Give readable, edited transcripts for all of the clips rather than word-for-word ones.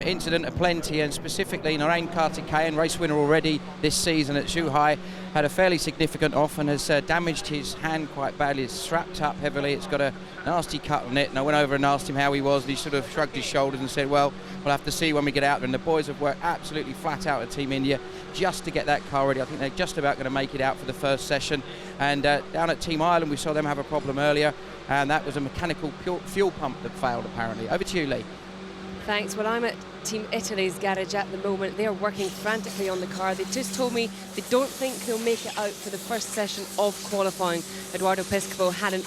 incident aplenty, and specifically Narain Kartikeyan, race winner already this season at Zhuhai, had a fairly significant off and has damaged his hand quite badly. It's strapped up heavily, it's got a nasty cut on it, and I went over and asked him how he was, and he sort of shrugged his shoulders and said, well, we'll have to see when we get out there. And the boys have worked absolutely flat out at Team India just to get that car ready. I think they're just about going to make it out for the first session. And down at Team Ireland, we saw them have a problem earlier, and that was a mechanical fuel pump that failed, apparently. Over to you, Lee. Thanks. Well, I'm at Team Italy's garage at the moment. They are working frantically on the car. They just told me they don't think they'll make it out for the first session of qualifying. Edoardo Piscopo had an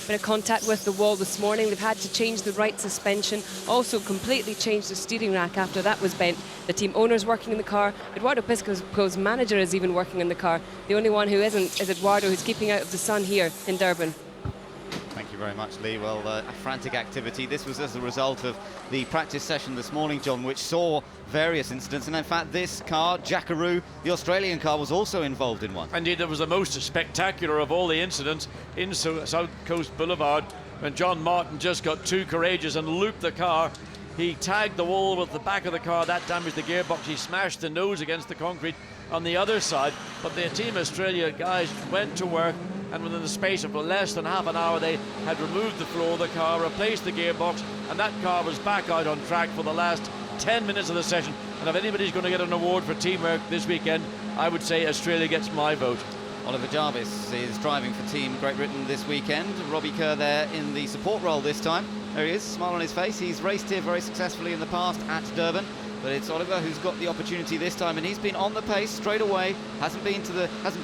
bit of contact with the wall this morning. They've had to change the right suspension, also completely changed the steering rack after that was bent. The team owner's working in the car. Edoardo Piscopo's manager is even working in the car. The only one who isn't is Edoardo, who's keeping out of the sun here in Durban. Thank you very much, Lee. Well, a frantic activity. This was as a result of the practice session this morning, John, which saw various incidents. And in fact, this car, Jackaroo, the Australian car, was also involved in one. Indeed, it was the most spectacular of all the incidents in South Coast Boulevard, when John Martin just got too courageous and looped the car. He tagged the wall with the back of the car. That damaged the gearbox. He smashed the nose against the concrete on the other side. But the Team Australia guys went to work, and within the space of less than half an hour they had removed the floor of the car, replaced the gearbox, and that car was back out on track for the last 10 minutes of the session. And if anybody's going to get an award for teamwork this weekend, I would say Australia gets my vote. Oliver Jarvis is driving for Team Great Britain this weekend. Robbie Kerr there in the support role this time. There he is, smile on his face. He's raced here very successfully in the past at Durban, but it's Oliver who's got the opportunity this time, and he's been on the pace straight away. Hasn't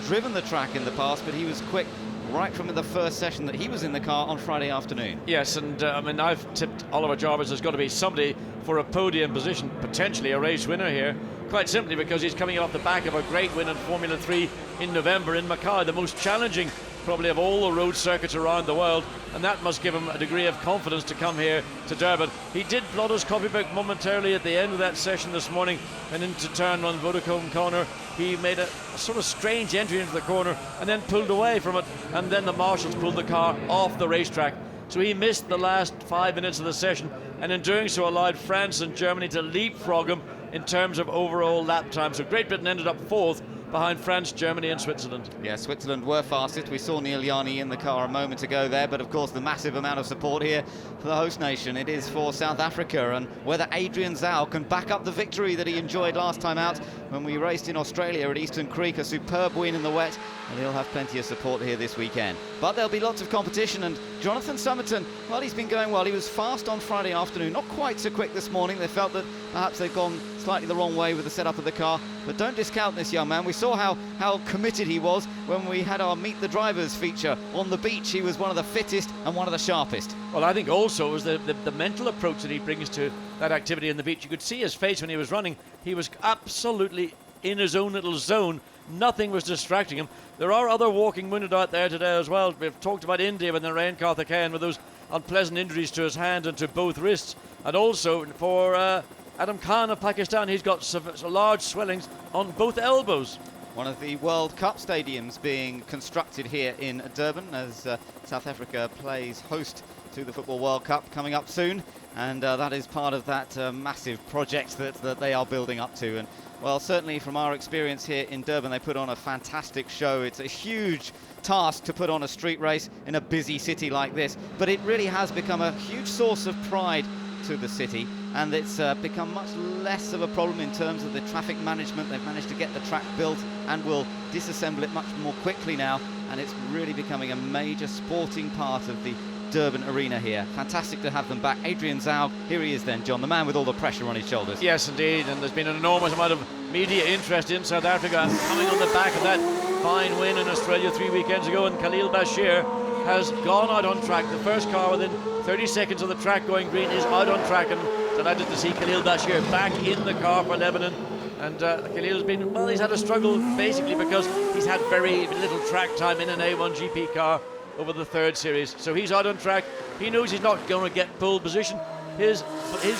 driven the track in the past, but he was quick right from the first session that he was in the car on Friday afternoon. Yes, and I mean, I've tipped Oliver Jarvis has got to be somebody for a podium position, potentially a race winner here, quite simply because he's coming off the back of a great win in Formula 3 in November in Macau, the most challenging probably of all the road circuits around the world, and that must give him a degree of confidence to come here to Durban. He did plot his copybook momentarily at the end of that session this morning, and into turn 1 Vodacom corner he made a sort of strange entry into the corner and then pulled away from it, and then the marshals pulled the car off the racetrack. So he missed the last 5 minutes of the session, and in doing so allowed France and Germany to leapfrog him in terms of overall lap time. So Great Britain ended up 4th behind France, Germany and Switzerland. Yeah, Switzerland were fastest. We saw Neel Jani in the car a moment ago there, but of course the massive amount of support here for the host nation. It is for South Africa, and whether Adrian Zaugg can back up the victory that he enjoyed last time out when we raced in Australia at Eastern Creek, a superb win in the wet, and he'll have plenty of support here this weekend. But there'll be lots of competition, and Jonathan Summerton, well, he's been going well. He was fast on Friday afternoon, not quite so quick this morning. They felt that perhaps they'd gone slightly the wrong way with the setup of the car, but don't discount this young man. We saw how committed he was when we had our Meet the Drivers feature on the beach. He was one of the fittest and one of the sharpest. Well, I think also it was the mental approach that he brings to that activity on the beach. You could see his face when he was running. He was absolutely in his own little zone. Nothing was distracting him. There are other walking wounded out there today as well. We've talked about India with Narain Kartikeyan with those unpleasant injuries to his hand and to both wrists, and also for Adam Khan of Pakistan, he's got large swellings on both elbows. One of the World Cup stadiums being constructed here in Durban as South Africa plays host to the Football World Cup coming up soon, and that is part of that massive project that they are building up to. And well, certainly from our experience here in Durban, they put on a fantastic show. It's a huge task to put on a street race in a busy city like this, but it really has become a huge source of pride to the city, and it's become much less of a problem in terms of the traffic management. They've managed to get the track built and will disassemble it much more quickly now, and it's really becoming a major sporting part of the Durban arena here. Fantastic to have them back. Adrian Zaugg, here he is then, John, the man with all the pressure on his shoulders. Yes, indeed, and there's been an enormous amount of media interest in South Africa, coming on the back of that fine win in Australia 3 weekends ago, and Khalil Bashir has gone out on track. The first car within 30 seconds of the track going green is out on track, and delighted to see Khalil Bashir back in the car for Lebanon. And Khalil's been, well, he's had a struggle basically because he's had very little track time in an A1GP car over the third series. So he's out on track. He knows he's not going to get pole position. His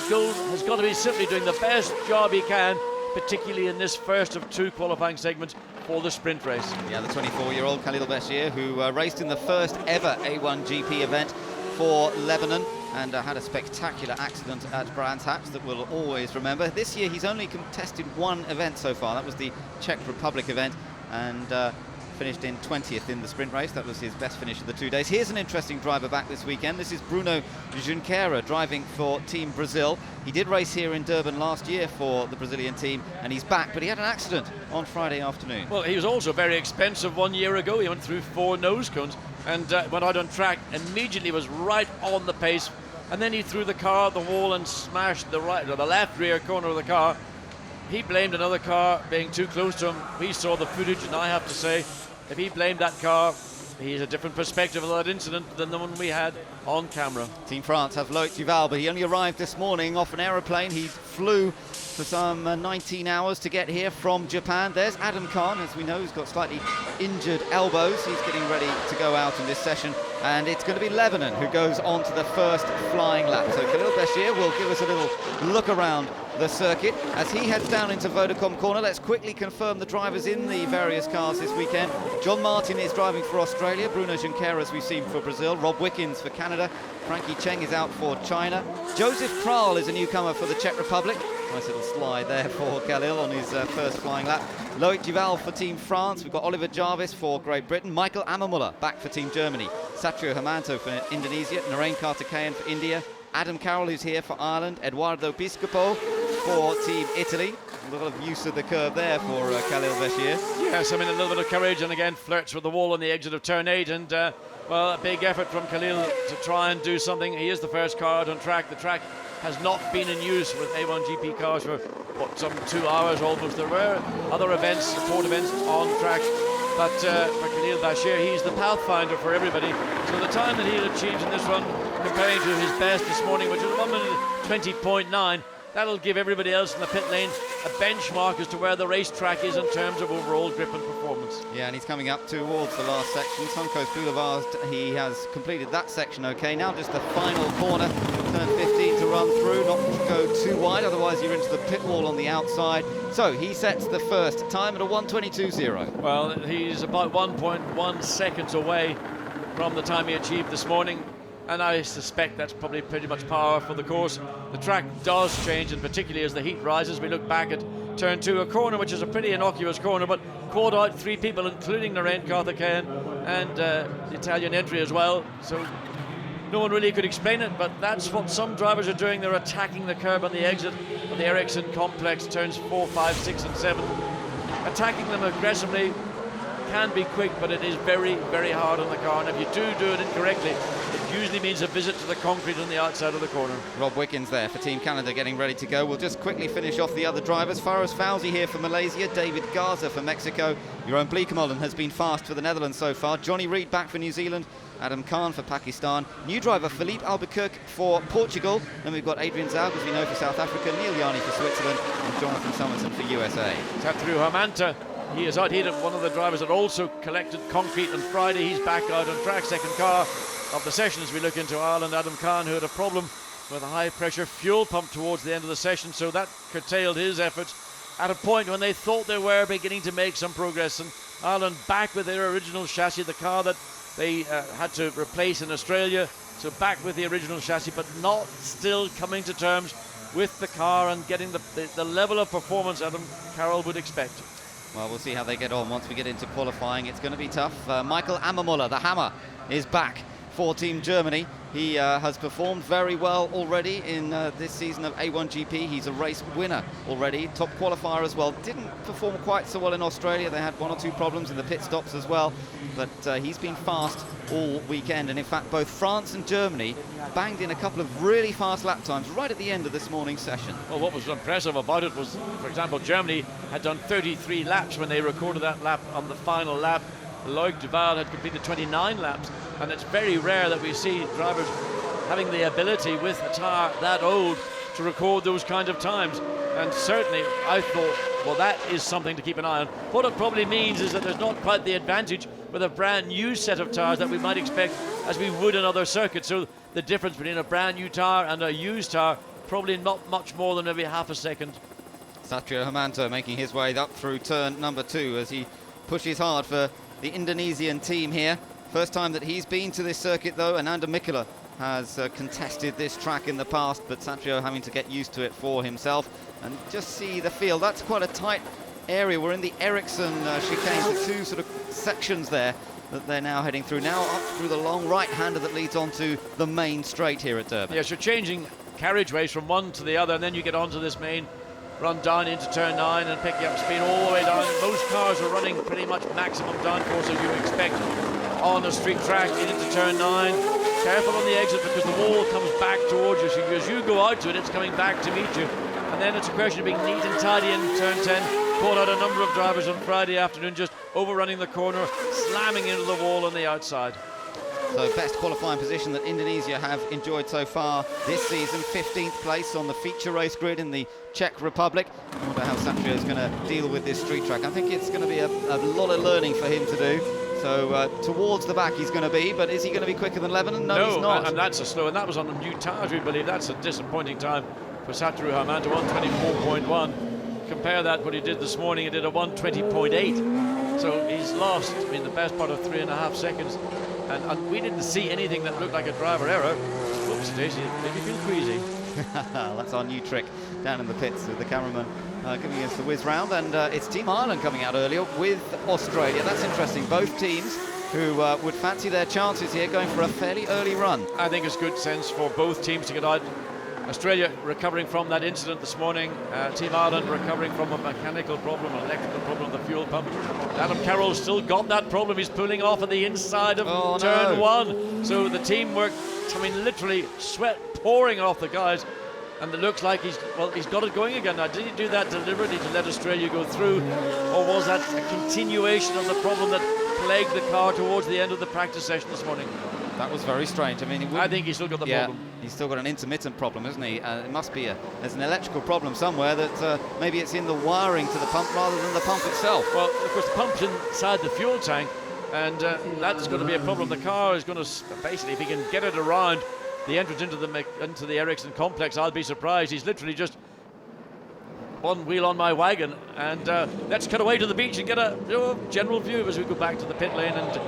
goal has got to be simply doing the best job he can, particularly in this first of 2 qualifying segments for the sprint race. Yeah, the 24-year-old Khalil Bashir, who raced in the first ever A1GP event for Lebanon. and had a spectacular accident at Brands Hatch that we'll always remember. This year he's only contested one event so far. That was the Czech Republic event, and finished in 20th in the sprint race. That was his best finish of the 2 days. Here's an interesting driver back this weekend. This is Bruno Junqueira driving for Team Brazil. He did race here in Durban last year for the Brazilian team, and he's back, but he had an accident on Friday afternoon. Well, he was also very expensive 1 year ago. He went through 4 nose cones and went out on track, immediately was right on the pace, and then he threw the car at the wall and smashed the left rear corner of the car. He blamed another car being too close to him. We saw the footage, and I have to say, if he blamed that car, he has a different perspective of that incident than the one we had on camera. Team France have Loïc Duval, but he only arrived this morning off an aeroplane. He flew for some 19 hours to get here from Japan. There's Adrian, as we know, who's got slightly injured elbows. He's getting ready to go out in this session, and it's going to be Lebanon who goes on to the first flying lap. So Khalil Bashir will give us a little look around the circuit as he heads down into Vodacom corner. Let's quickly confirm the drivers in the various cars this weekend. John Martin is driving for Australia, Bruno Junqueira, as we've seen, for Brazil, Rob Wickens for Canada, Frankie Cheng is out for China, Josef Král is a newcomer for the Czech Republic. Nice little slide there for Khalil on his first flying lap. Loïc Duval for Team France. We've got Oliver Jarvis for Great Britain. Michael Ammermüller back for Team Germany. Satrio Hermanto for Indonesia. Narain Karthikeyan for India. Adam Carroll, who's here for Ireland. Edoardo Piscopo for Team Italy. A lot of use of the curve there for Khalil Bashir. Yes, I mean, a little bit of courage, and again flirts with the wall on the exit of turn 8, and well, a big effort from Khalil to try and do something. He is the first car out on track. The track has not been in use with A1GP cars for some 2 hours almost. There were other events, support events on track, but for Khalil Bashir, he's the pathfinder for everybody. So the time that he had achieved in this run, comparing to his best this morning, which was 1 minute 20.9, that'll give everybody else in the pit lane a benchmark as to where the racetrack is in terms of overall grip and performance. Yeah, and he's coming up towards the last section. Suncoast Boulevard, he has completed that section okay. Now just the final corner, turn 15 to run through, not to go too wide, otherwise you're into the pit wall on the outside. So he sets the first time at a 1:22.0. Well, he's about 1.1 seconds away from the time he achieved this morning, and I suspect that's probably pretty much par for the course. The track does change, and particularly as the heat rises. We look back at turn 2, a corner which is a pretty innocuous corner, but caught out 3 people, including Narain Karthikeyan and the Italian entry as well. So no one really could explain it, but that's what some drivers are doing. They're attacking the curb on the exit of the Ericsson complex, turns 4, 5, 6 and 7. Attacking them aggressively can be quick, but it is very, very hard on the car, and if you do it incorrectly, it usually means a visit to the concrete on the outside of the corner. Rob Wickens there for Team Canada getting ready to go. We'll just quickly finish off the other drivers. Faraz Fauzi here for Malaysia, David Garza for Mexico. Jeroen Bleekemolen has been fast for the Netherlands so far. Johnny Reid back for New Zealand. Adrian for Pakistan. New driver Filipe Albuquerque for Portugal. Then we've got Adrian Zaugg, as we know, for South Africa. Neel Jani for Switzerland. And Jonathan Summerton for USA. Satrio Hermanto, he is out. He had one of the drivers that also collected concrete on Friday. He's back out on track, second car of the session as we look into Ireland. Adam Khan, who had a problem with a high pressure fuel pump towards the end of the session, so that curtailed his efforts at a point when they thought they were beginning to make some progress. And Ireland back with their original chassis, the car that they had to replace in Australia, so back with the original chassis, but not still coming to terms with the car and getting the level of performance Adam Carroll would expect. Well, we'll see how they get on once we get into qualifying. It's going to be tough. Michael Ammermüller, the hammer, is back for Team Germany. He has performed very well already in this season of A1GP. He's a race winner already, top qualifier as well. Didn't perform quite so well in Australia. They had 1 or 2 problems in the pit stops as well, but he's been fast all weekend. And in fact, both France and Germany banged in a couple of really fast lap times right at the end of this morning's session. Well, what was impressive about it was, for example, Germany had done 33 laps when they recorded that lap on the final lap. Loïc Duval had completed 29 laps, and it's very rare that we see drivers having the ability with a tyre that old to record those kind of times. And certainly I thought, well, that is something to keep an eye on. What it probably means is that there's not quite the advantage with a brand new set of tyres that we might expect as we would in other circuits. So the difference between a brand new tyre and a used tyre, probably not much more than maybe half a second. Satrio Hermanto making his way up through turn number 2 as he pushes hard for the Indonesian team here. First time that he's been to this circuit though, and Mikula has contested this track in the past, but Satrio having to get used to it for himself. And just see the field, that's quite a tight area. We're in the Ericsson chicane, the two sort of sections there that they're now heading through. Now up through the long right-hander that leads onto the main straight here at Durban. Yes, you're changing carriageways from one to the other, and then you get onto this main run down into turn 9 and picking up speed all the way down. Most cars are running pretty much maximum downforce as you would expect on a street track into turn 9. Careful on the exit because the wall comes back towards you. So as you go out to it, it's coming back to meet you. And then it's a question of being neat and tidy in turn 10. Caught out a number of drivers on Friday afternoon just overrunning the corner, slamming into the wall on the outside. So best qualifying position that Indonesia have enjoyed so far this season, 15th place on the feature race grid in the Czech Republic. I wonder how Satrio is going to deal with this street track. I think it's going to be a lot of learning for him to do. So towards the back he's going to be, but is he going to be quicker than Lebanon? No, he's not. And that's a slow, and that was on the new tires, we believe. That's a disappointing time for Satrio Haman to 124.1. Compare that what he did this morning, he did a 120.8. So he's lost, the best part of 3.5 seconds. And we didn't see anything that looked like a driver error. Whoops, Stacey, made me feel queasy. That's our new trick down in the pits with the cameraman giving us the whiz round. And it's Team Ireland coming out earlier with Australia. That's interesting. Both teams who would fancy their chances here going for a fairly early run. I think it's good sense for both teams to get out. Australia recovering from that incident this morning. Team Ireland recovering from a mechanical problem, an electrical problem of the fuel pump. Adam Carroll still got that problem. He's pulling off at the inside of turn 1. So the teamwork, literally sweat pouring off the guys. And it looks like he's got it going again. Now, did he do that deliberately to let Australia go through? Or was that a continuation of the problem that plagued the car towards the end of the practice session this morning? That was very strange. I think he's still got the problem. He's still got an intermittent problem, isn't he? It must be there's an electrical problem somewhere that maybe it's in the wiring to the pump rather than the pump itself. Well, of course, the pump's inside the fuel tank, and that's going to be a problem. The car is going to basically, if he can get it around the entrance into the Ericsson complex, I'll be surprised. He's literally just one wheel on my wagon, and let's cut away to the beach and get a general view as we go back to the pit lane. And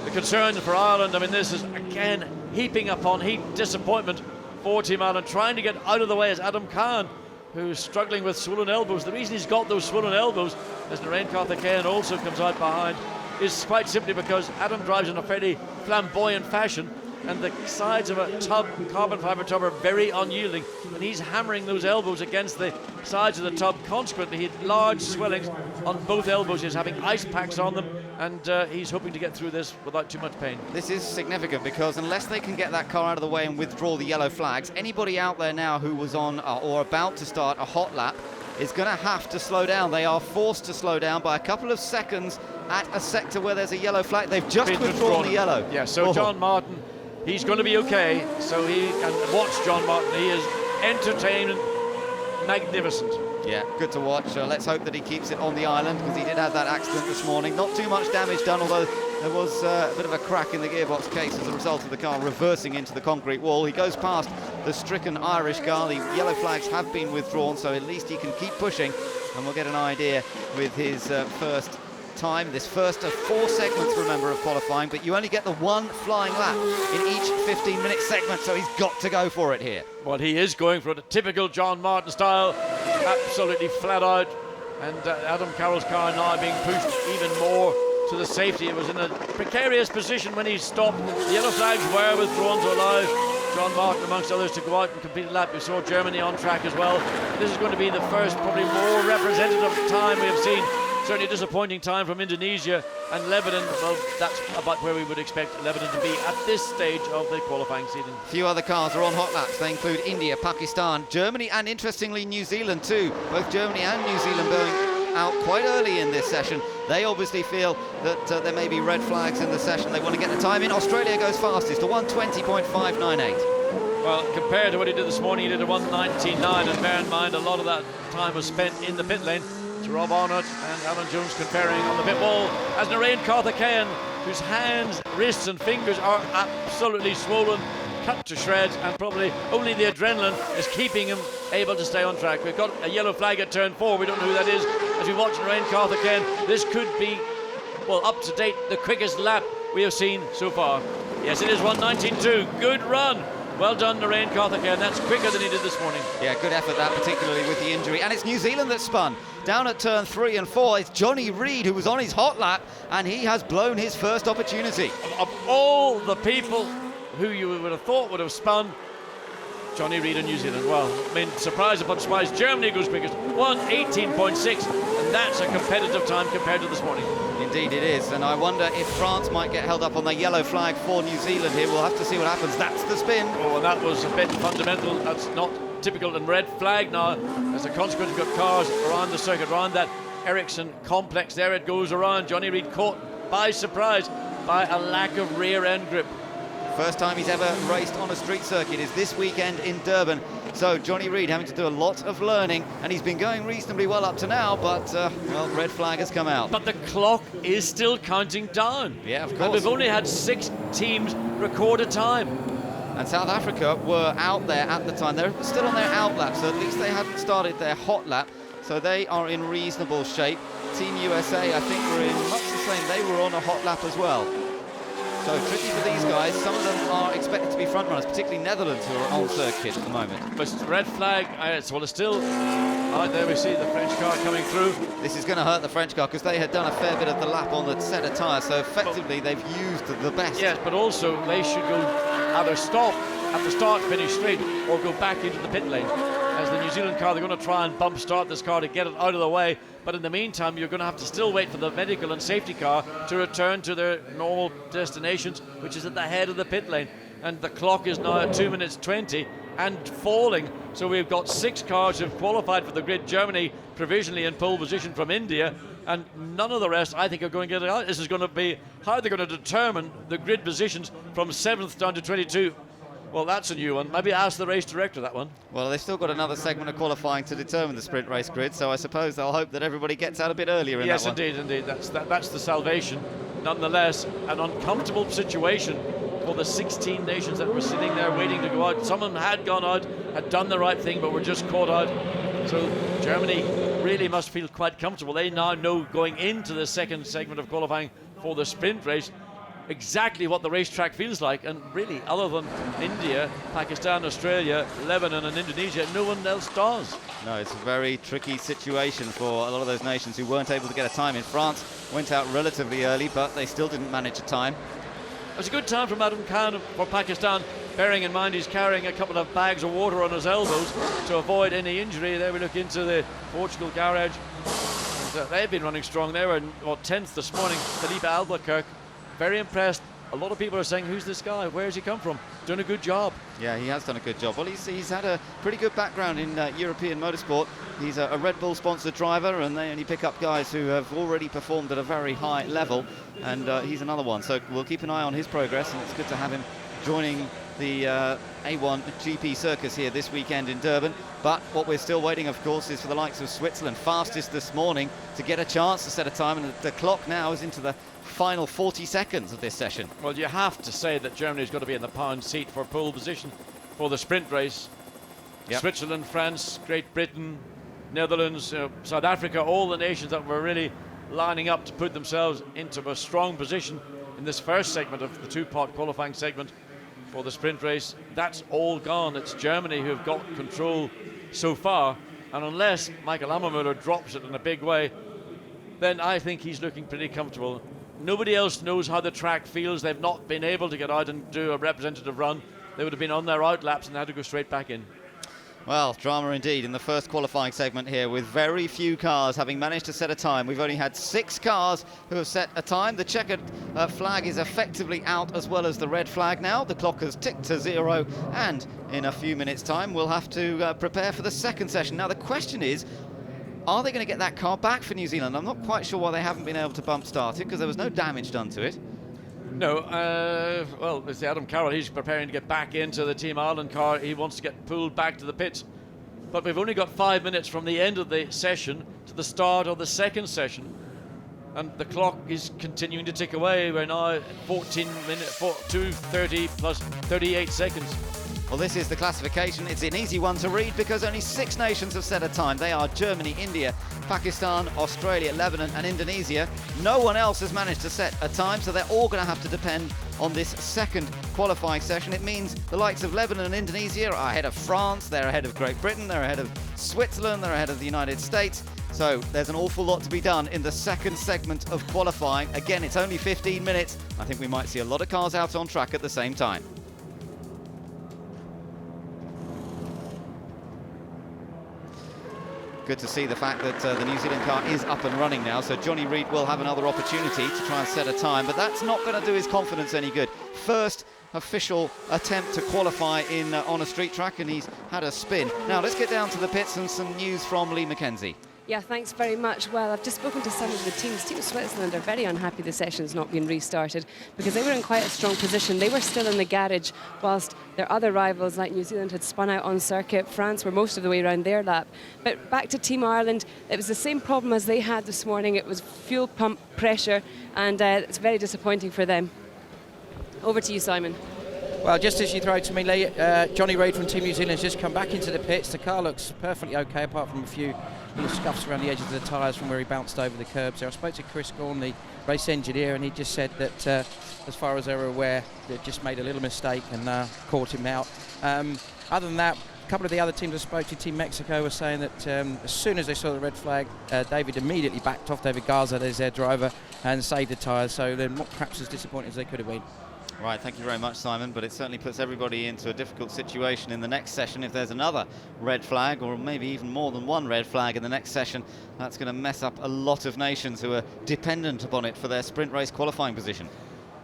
the concern for Ireland, this is again heaping upon heap disappointment for Team Ireland, trying to get out of the way as Adam Khan, who's struggling with swollen elbows. The reason he's got those swollen elbows, as Narain Karthikeyan also comes out behind, is quite simply because Adam drives in a fairly flamboyant fashion, and the sides of a tub, carbon fibre tub, are very unyielding, and he's hammering those elbows against the sides of the tub. Consequently, he had large swellings on both elbows. He's having ice packs on them, and he's hoping to get through this without too much pain. This is significant because unless they can get that car out of the way and withdraw the yellow flags, anybody out there now who was on or about to start a hot lap is going to have to slow down. They are forced to slow down by a couple of seconds at a sector where there's a yellow flag. They've just withdrawn the yellow. Yeah, so John Martin, he's going to be okay. So he can watch John Martin. He is entertaining, magnificent. Yeah, good to watch. Let's hope that he keeps it on the island, because he did have that accident this morning. Not too much damage done, although there was a bit of a crack in the gearbox case as a result of the car reversing into the concrete wall. He goes past the stricken Irish car. The yellow flags have been withdrawn, so at least he can keep pushing, and we'll get an idea with his first time. This first of 4 segments, remember, of qualifying, but you only get the one flying lap in each 15-minute segment, so he's got to go for it here. Well, he is going for it, a typical John Martin style, absolutely flat out, and Adam Carroll's car now being pushed even more to the safety. It was in a precarious position when he stopped. The yellow flags were withdrawn to allow John Martin, amongst others, to go out and complete a lap. We saw Germany on track as well. This is going to be the first, probably more representative time we have seen. Certainly a disappointing time from Indonesia and Lebanon. Well, that's about where we would expect Lebanon to be at this stage of the qualifying season. A few other cars are on hot laps. They include India, Pakistan, Germany, and interestingly New Zealand too. Both Germany and New Zealand going out quite early in this session. They obviously feel that there may be red flags in the session. They want to get the time in. Australia goes fastest, to 1:20.598. Well, compared to what he did this morning, he did a 1:19.9, and bear in mind a lot of that time was spent in the pit lane. Rob Arnott and Alan Jones conferring on the pit wall as Narain Karthikeyan, whose hands, wrists and fingers are absolutely swollen, cut to shreds, and probably only the adrenaline is keeping him able to stay on track. We've got a yellow flag at turn 4. We don't know who that is. As we watch Narain Karthikeyan, this could be, well, up to date, the quickest lap we have seen so far. Yes, it is 1:19.2. Good run. Well done, Narain Karthikeyan. That's quicker than he did this morning. Yeah, good effort that, particularly with the injury. And it's New Zealand that spun. Down at turn 3 and 4, it's Jonny Reid who was on his hot lap, and he has blown his first opportunity. Of all the people who you would have thought would have spun, Jonny Reid in New Zealand. Well, I mean, surprise upon surprise, Germany goes quickest, 1:18.6, and that's a competitive time compared to this morning. Indeed it is, and I wonder if France might get held up on the yellow flag for New Zealand here. We'll have to see what happens. That's the spin. Oh, and that was a bit fundamental. That's not typical. And red flag now. As a consequence, we've got cars around the circuit, around that Ericsson complex. There it goes around. Jonny Reid caught by surprise by a lack of rear end grip. First time he's ever raced on a street circuit is this weekend in Durban. So Jonny Reid having to do a lot of learning, and he's been going reasonably well up to now, but well, red flag has come out. But the clock is still counting down. Yeah, of course. And we've only had 6 teams record a time. And South Africa were out there at the time. They're still on their out lap, so at least they hadn't started their hot lap. So they are in reasonable shape. Team USA, I think, were in much the same. They were on a hot lap as well. So tricky for these guys. Some of them are expected to be front runners, particularly Netherlands, who are on circuit at the moment. But red flag, well, it's still out there. We see the French car coming through. This is going to hurt the French car because they had done a fair bit of the lap on the set of tyres, so effectively they've used the best. Yes, but also they should go either stop at the start, finish straight, or go back into the pit lane. As the New Zealand car, they're going to try and bump start this car to get it out of the way. But in the meantime, you're going to have to still wait for the medical and safety car to return to their normal destinations, which is at the head of the pit lane. And the clock is now at 2:20 and falling. So we've got 6 cars who've qualified for the grid. Germany provisionally in pole position from India, and none of the rest, I think, are going to get it out. This is going to be how they're going to determine the grid positions from 7th down to 22. Well, that's a new one. Maybe ask the race director that one. Well, they've still got another segment of qualifying to determine the sprint race grid, so I suppose they'll hope that everybody gets out a bit earlier in that one. Yes, indeed. That's the salvation. Nonetheless, an uncomfortable situation for the 16 nations that were sitting there waiting to go out. Some of them had gone out, had done the right thing, but were just caught out. So Germany really must feel quite comfortable. They now know going into the second segment of qualifying for the sprint race exactly what the racetrack feels like, and really, other than India, Pakistan, Australia, Lebanon and Indonesia, no one else does. No, it's a very tricky situation for a lot of those nations who weren't able to get a time in. France went out relatively early, but they still didn't manage a time. It was a good time from Adrian Khan for Pakistan, bearing in mind he's carrying a couple of bags of water on his elbows to avoid any injury. There we look into the Portugal garage. And, they've been running strong. They were 10th this morning. Filipe Albuquerque, very impressed. A lot of people are saying, who's this guy? Where's he come from? Done a good job. Yeah, he has done a good job. Well, he's had a pretty good background in European motorsport. He's a Red Bull sponsored driver, and they only pick up guys who have already performed at a very high level, and he's another one. So we'll keep an eye on his progress, and it's good to have him joining the A1GP circus here this weekend in Durban. But what we're still waiting, of course, is for the likes of Switzerland, fastest this morning, to get a chance to set a time, and the clock now is into the final 40 seconds of this session. Well, you have to say that Germany's got to be in the pound seat for pole position for the sprint race. Yep. Switzerland, France, Great Britain, Netherlands, South Africa, all the nations that were really lining up to put themselves into a strong position in this first segment of the 2-part qualifying segment for the sprint race. That's all gone. It's Germany who have got control so far, and unless Michael Ammermüller drops it in a big way, then I think he's looking pretty comfortable. Nobody else knows how the track feels. They've not been able to get out and do a representative run. They would have been on their out laps and had to go straight back in. Well, drama indeed in the first qualifying segment here, with very few cars having managed to set a time. We've only had 6 cars who have set a time. The checkered flag is effectively out, as well as the red flag now. The clock has ticked to 0, and in a few minutes' time we'll have to prepare for the second session. Now the question is, are they going to get that car back for New Zealand? I'm not quite sure why they haven't been able to bump start it, because there was no damage done to it. No, well, it's Adam Carroll. He's preparing to get back into the Team Ireland car. He wants to get pulled back to the pits. But we've only got 5 minutes from the end of the session to the start of the second session. And the clock is continuing to tick away. We're now at 14 minutes, 2:30 plus 38 seconds. Well, this is the classification. It's an easy one to read because only 6 nations have set a time. They are Germany, India, Pakistan, Australia, Lebanon and Indonesia. No one else has managed to set a time, so they're all going to have to depend on this second qualifying session. It means the likes of Lebanon and Indonesia are ahead of France, they're ahead of Great Britain, they're ahead of Switzerland, they're ahead of the United States. So there's an awful lot to be done in the second segment of qualifying. Again, it's only 15 minutes. I think we might see a lot of cars out on track at the same time. Good to see the fact that the New Zealand car is up and running now, so Jonny Reid will have another opportunity to try and set a time, but that's not going to do his confidence any good. First official attempt to qualify in on a street track, and he's had a spin. Now let's get down to the pits and some news from Lee Mackenzie. Yeah, thanks very much. Well, I've just spoken to some of the teams. Team Switzerland are very unhappy the session's not been restarted because they were in quite a strong position. They were still in the garage whilst their other rivals like New Zealand had spun out on circuit. France were most of the way around their lap. But back to Team Ireland, it was the same problem as they had this morning. It was fuel pump pressure, and it's very disappointing for them. Over to you, Simon. Well, just as you throw to me, Lee, Jonny Reid from Team New Zealand has just come back into the pits. The car looks perfectly okay, apart from a few little scuffs around the edges of the tyres from where he bounced over the curbs there. I spoke to Chris Gorn, the race engineer, and he just said that, as far as they were aware, they just made a little mistake and caught him out. Other than that, a couple of the other teams I spoke to, Team Mexico, were saying that as soon as they saw the red flag, David immediately backed off. David Garza, there's their driver, and saved the tyres, so they're not perhaps as disappointed as they could have been. Right, thank you very much, Simon, but it certainly puts everybody into a difficult situation in the next session. If there's another red flag, or maybe even more than one red flag in the next session, that's going to mess up a lot of nations who are dependent upon it for their sprint race qualifying position.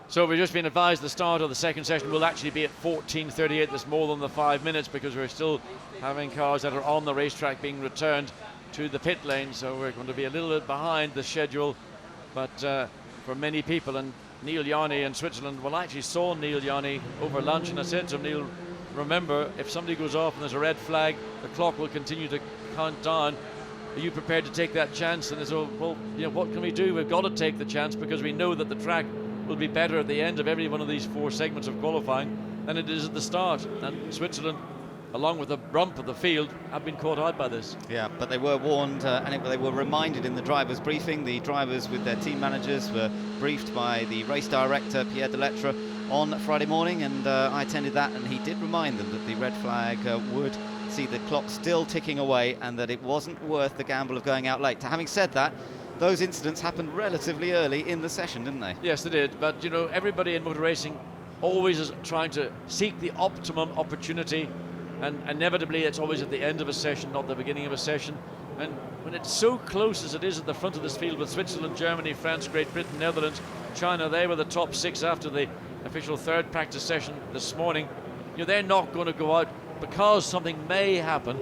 So we've just been advised the start of the second session will actually be at 14:38. That's more than the 5 minutes because we're still having cars that are on the racetrack being returned to the pit lane, so we're going to be a little bit behind the schedule, but for many people, and Neel Jani in Switzerland, well, I actually saw Neel Jani over lunch, and I said to him, Neel, remember, if somebody goes off and there's a red flag, the clock will continue to count down. Are you prepared to take that chance? And they said, well, you know, what can we do? We've got to take the chance because we know that the track will be better at the end of every one of these 4 segments of qualifying than it is at the start. And Switzerland, along with the rump of the field, have been caught out by this. Yeah, but they were warned and they were reminded in the drivers' briefing. The drivers with their team managers were briefed by the race director, Pierre Delettre, on Friday morning, and I attended that, and he did remind them that the red flag would see the clock still ticking away and that it wasn't worth the gamble of going out late. Having said that, those incidents happened relatively early in the session, didn't they? Yes, they did, but you know, everybody in motor racing always is trying to seek the optimum opportunity, and inevitably it's always at the end of a session, not the beginning of a session. And when it's so close as it is at the front of this field with Switzerland, Germany, France, Great Britain, Netherlands, China, they were the top 6 after the official 3rd practice session this morning. You know, they're not going to go out because something may happen.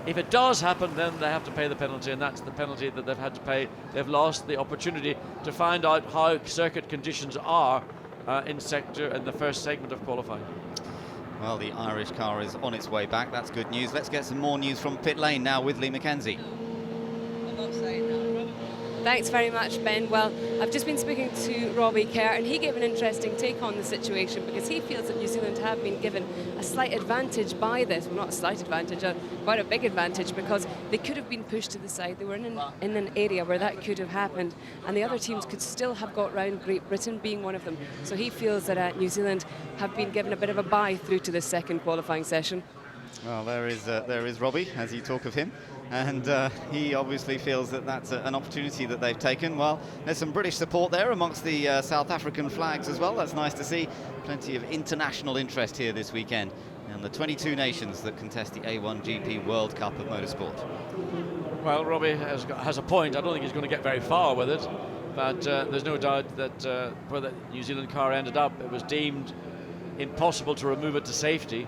If it does happen, then they have to pay the penalty, and that's the penalty that they've had to pay. They've lost the opportunity to find out how circuit conditions are in the first segment of qualifying. Well, the Irish car is on its way back. That's good news. Let's get some more news from pit lane now with Lee Mackenzie. Thanks very much, Ben. Well, I've just been speaking to Robbie Kerr, and he gave an interesting take on the situation because he feels that New Zealand have been given a slight advantage by this. Well, not a slight advantage, quite a big advantage, because they could have been pushed to the side. They were in an area where that could have happened, and the other teams could still have got round, Great Britain being one of them. So he feels that New Zealand have been given a bit of a bye through to the second qualifying session. Well, there is Robbie, as you talk of him. And he obviously feels that that's an opportunity that they've taken. Well, there's some British support there amongst the South African flags as well. That's nice to see. Plenty of international interest here this weekend, and the 22 nations that contest the A1GP World Cup of Motorsport. Well, Robbie has a point. I don't think he's going to get very far with it, but there's no doubt that where the New Zealand car ended up, it was deemed impossible to remove it to safety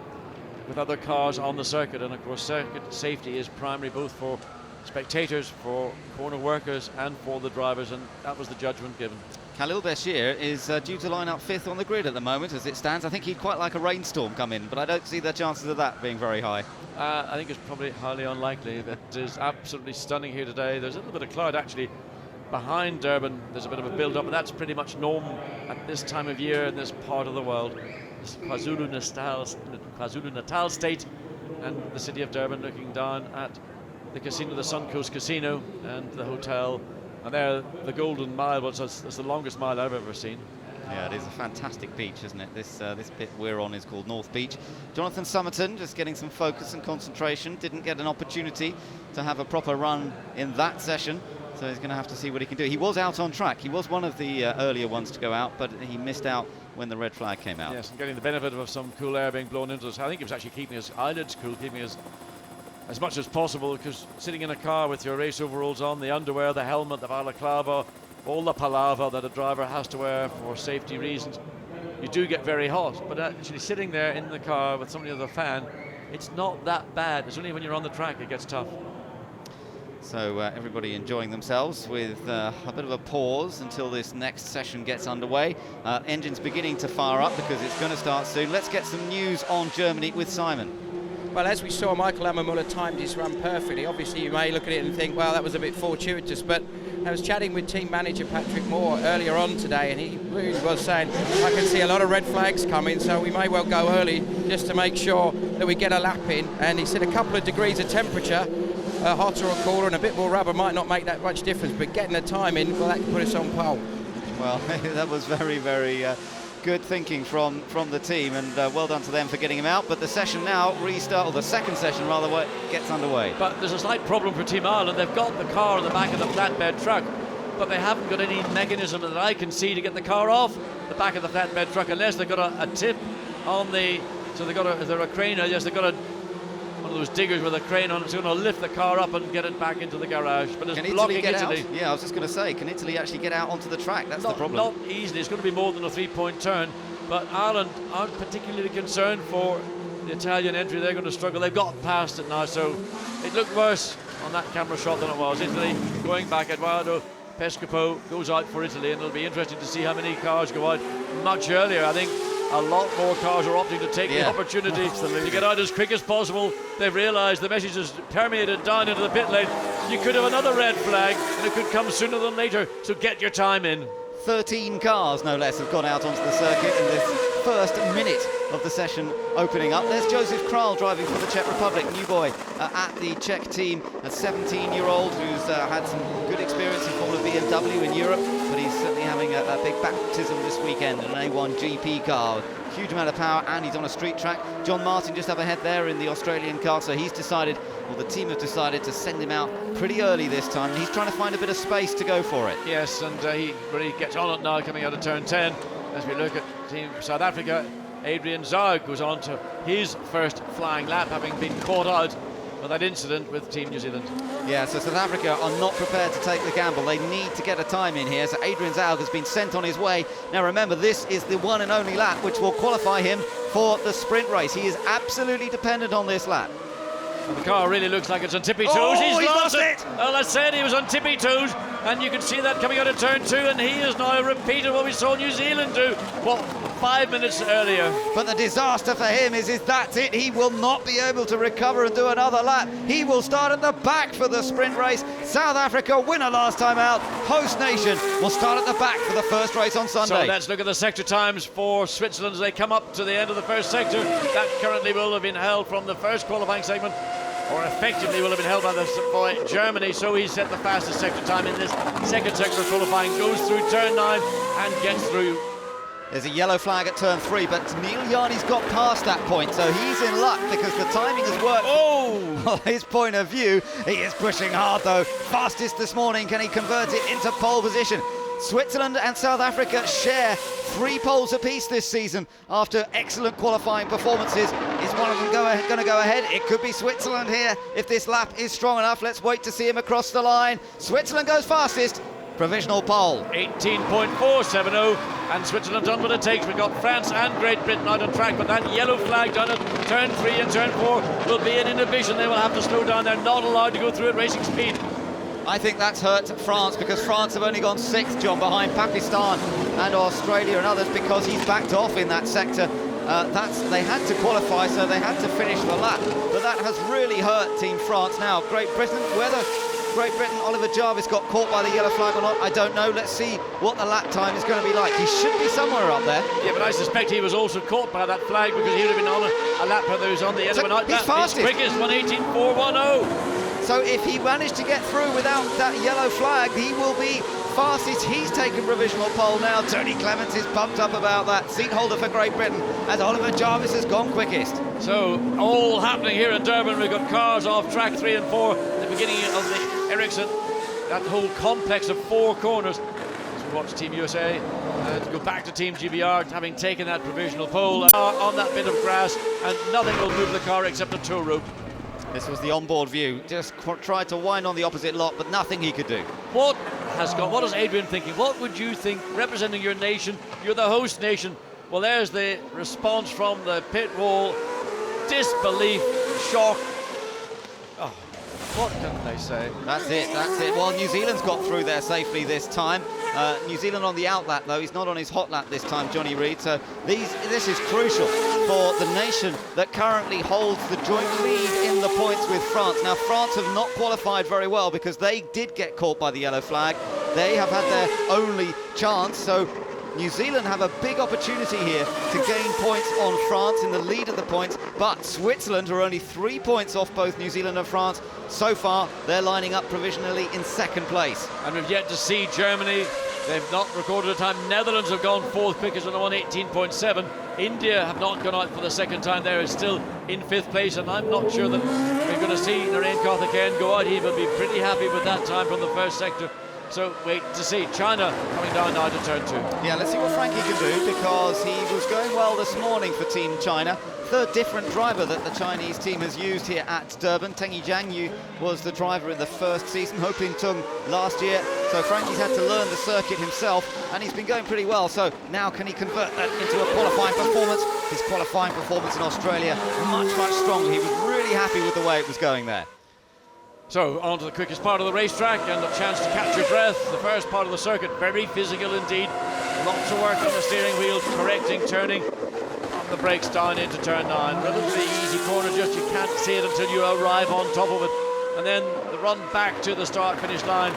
with other cars on the circuit, and of course circuit safety is primary both for spectators, for corner workers and for the drivers, and that was the judgment given. Khalil Bashir is due to line up 5th on the grid at the moment as it stands. I think he'd quite like a rainstorm come in, but I don't see the chances of that being very high. I think it's probably highly unlikely. It is absolutely stunning here today. There's a little bit of cloud actually behind Durban. There's a bit of a build up, and that's pretty much normal at this time of year in this part of the world. KwaZulu-Natal state, and the city of Durban, looking down at the casino, the Suncoast Casino, and the hotel. And there, the Golden Mile, which is the longest mile I've ever seen. Yeah, it is a fantastic beach, isn't it? This bit we're on is called North Beach. Jonathan Summerton just getting some focus and concentration. Didn't get an opportunity to have a proper run in that session, so he's going to have to see what he can do. He was out on track. He was one of the earlier ones to go out, but he missed out when the red flag came out. Yes, and getting the benefit of some cool air being blown into us. I think he was actually keeping his eyelids cool, keeping his as much as possible, because sitting in a car with your race overalls on, the underwear, the helmet, the balaclava, all the palaver that a driver has to wear for safety reasons, you do get very hot. But actually sitting there in the car with somebody with a fan, it's not that bad. It's only when you're on the track it gets tough. So everybody enjoying themselves with a bit of a pause until this next session gets underway. Engines beginning to fire up because it's going to start soon. Let's get some news on Germany with Simon. Well, as we saw, Michael Ammermüller timed his run perfectly. Obviously, you may look at it and think, well, that was a bit fortuitous, but I was chatting with team manager Patrick Moore earlier on today, and he really was saying, I can see a lot of red flags coming, so we may well go early just to make sure that we get a lap in. And he said a couple of degrees of temperature, hotter or cooler, and a bit more rubber might not make that much difference, but getting the time in, well, that can put us on pole. Well, that was very, very good thinking from the team, and well done to them for getting him out. But the session now restart, or the second session rather, gets underway. But there's a slight problem for Team Ireland. They've got the car on the back of the flatbed truck, but they haven't got any mechanism that I can see to get the car off the back of the flatbed truck, unless they've got a tip on the, so they've got is there a crane? Yes, they've got one of those diggers with a crane on it. It's going to lift the car up and get it back into the garage. But it's blocking Italy. Yeah, I was just going to say, can Italy actually get out onto the track? That's the problem. Not easily. It's going to be more than a 3-point turn. But Ireland aren't particularly concerned for the Italian entry. They're going to struggle. They've got past it now, so it looked worse on that camera shot than it was. Italy going back. Edoardo Piscopo goes out for Italy, and it'll be interesting to see how many cars go out much earlier. I think a lot more cars are opting to take the opportunity to get out as quick as possible. They've realised the message has permeated down into the pit lane. You could have another red flag, and it could come sooner than later, so get your time in. 13 cars, no less, have gone out onto the circuit in this first minute of the session opening up. There's Josef Král driving for the Czech Republic, new boy at the Czech team, a 17-year-old who's had some good experience in Formula BMW in Europe, but he's certainly having a big baptism this weekend in an A1GP car. Huge amount of power, and he's on a street track. John Martin just up ahead there in the Australian car, so he's decided, or the team have decided, to send him out pretty early this time, and he's trying to find a bit of space to go for it. Yes, and he really gets on it now coming out of turn 10. As we look at Team South Africa, Adrian Zaugg goes on to his first flying lap, having been caught out by that incident with Team New Zealand. Yeah, so South Africa are not prepared to take the gamble. They need to get a time in here, so Adrian Zaugg has been sent on his way. Now remember, this is the one and only lap which will qualify him for the sprint race. He is absolutely dependent on this lap. And the car really looks like it's on tippy toes. Oh, He's lost it! Well, I said he was on tippy toes, and you can see that coming out of turn 2, and he has now repeated what we saw New Zealand do, 5 minutes earlier. But the disaster for him is that's it. He will not be able to recover and do another lap. He will start at the back for the sprint race. South Africa, winner last time out. Host nation will start at the back for the first race on Sunday. So let's look at the sector times for Switzerland as they come up to the end of the first sector. That currently will have been held from the first qualifying segment, or effectively will have been held by Germany, so he set the fastest sector time in this second sector of qualifying, goes through turn 9 and gets through. There's a yellow flag at turn 3, but Neel Jani's got past that point, so he's in luck because the timing has worked. From his point of view, he is pushing hard though. Fastest this morning, can he convert it into pole position? Switzerland and South Africa share 3 poles apiece this season after excellent qualifying performances. Is one of them going to go ahead? It could be Switzerland here if this lap is strong enough. Let's wait to see him across the line. Switzerland goes fastest. Provisional pole. 18.470, and Switzerland done what it takes. We've got France and Great Britain out on track, but that yellow flag down at turn 3 and turn 4 will be an inhibition. They will have to slow down. They're not allowed to go through at racing speed. I think that's hurt France, because France have only gone 6th, John, behind Pakistan and Australia and others, because he's backed off in that sector. They had to qualify, so they had to finish the lap, but that has really hurt Team France. Now Great Britain, whether Great Britain. Oliver Jarvis got caught by the yellow flag or not, I don't know. Let's see what the lap time is going to be like. He should be somewhere up there. Yeah, but I suspect he was also caught by that flag because he would have been on a lap that was on the yellow. So he's fastest. He's quickest, 1:18.410. So if he managed to get through without that yellow flag, he will be fastest. He's taken provisional pole now. Tony Clements is pumped up about that. Seat holder for Great Britain as Oliver Jarvis has gone quickest. So all happening here in Durban. We've got cars off track 3 and 4 at the beginning of the Ericsson. That whole complex of 4 corners. As we watch Team USA to go back to Team GBR, having taken that provisional pole on that bit of grass, and nothing will move the car except a tow rope. This was the onboard view. Just tried to wind on the opposite lot, but nothing he could do. What is Adrian thinking? What would you think, representing your nation? You're the host nation. Well, there's the response from the pit wall. Disbelief, shock. Oh, what can they say? That's it. Well, New Zealand's got through there safely this time. New Zealand on the out lap, though. He's not on his hot lap this time, Jonny Reid. So this is crucial for the nation that currently holds the joint lead in the points with France. Now, France have not qualified very well because they did get caught by the yellow flag. They have had their only chance. So New Zealand have a big opportunity here to gain points on France in the lead of the points, but Switzerland are only 3 points off both New Zealand and France. So far, they're lining up provisionally in second place. And we've yet to see Germany. They've not recorded a time. Netherlands have gone 4th quickest on the 1:18.7. India have not gone out for the second time. There is still in 5th place, and I'm not sure that we're going to see Narain Karthikeyan go out. He will be pretty happy with that time from the first sector. So wait to see. China coming down now to turn 2. Yeah, let's see what Frankie can do, because he was going well this morning for Team China. Third different driver that the Chinese team has used here at Durban. Tengi Jiangyu was the driver in the first season, Ho Pin Tung last year. So Frankie's had to learn the circuit himself, and he's been going pretty well. So now can he convert that into a qualifying performance? His qualifying performance in Australia, much stronger. He was really happy with the way it was going there. So on to the quickest part of the racetrack and a chance to catch your breath. The first part of the circuit, very physical indeed. Lots of work on the steering wheel, correcting, turning. On the brakes down into turn 9. Relatively easy corner, just you can't see it until you arrive on top of it. And then the run back to the start-finish line.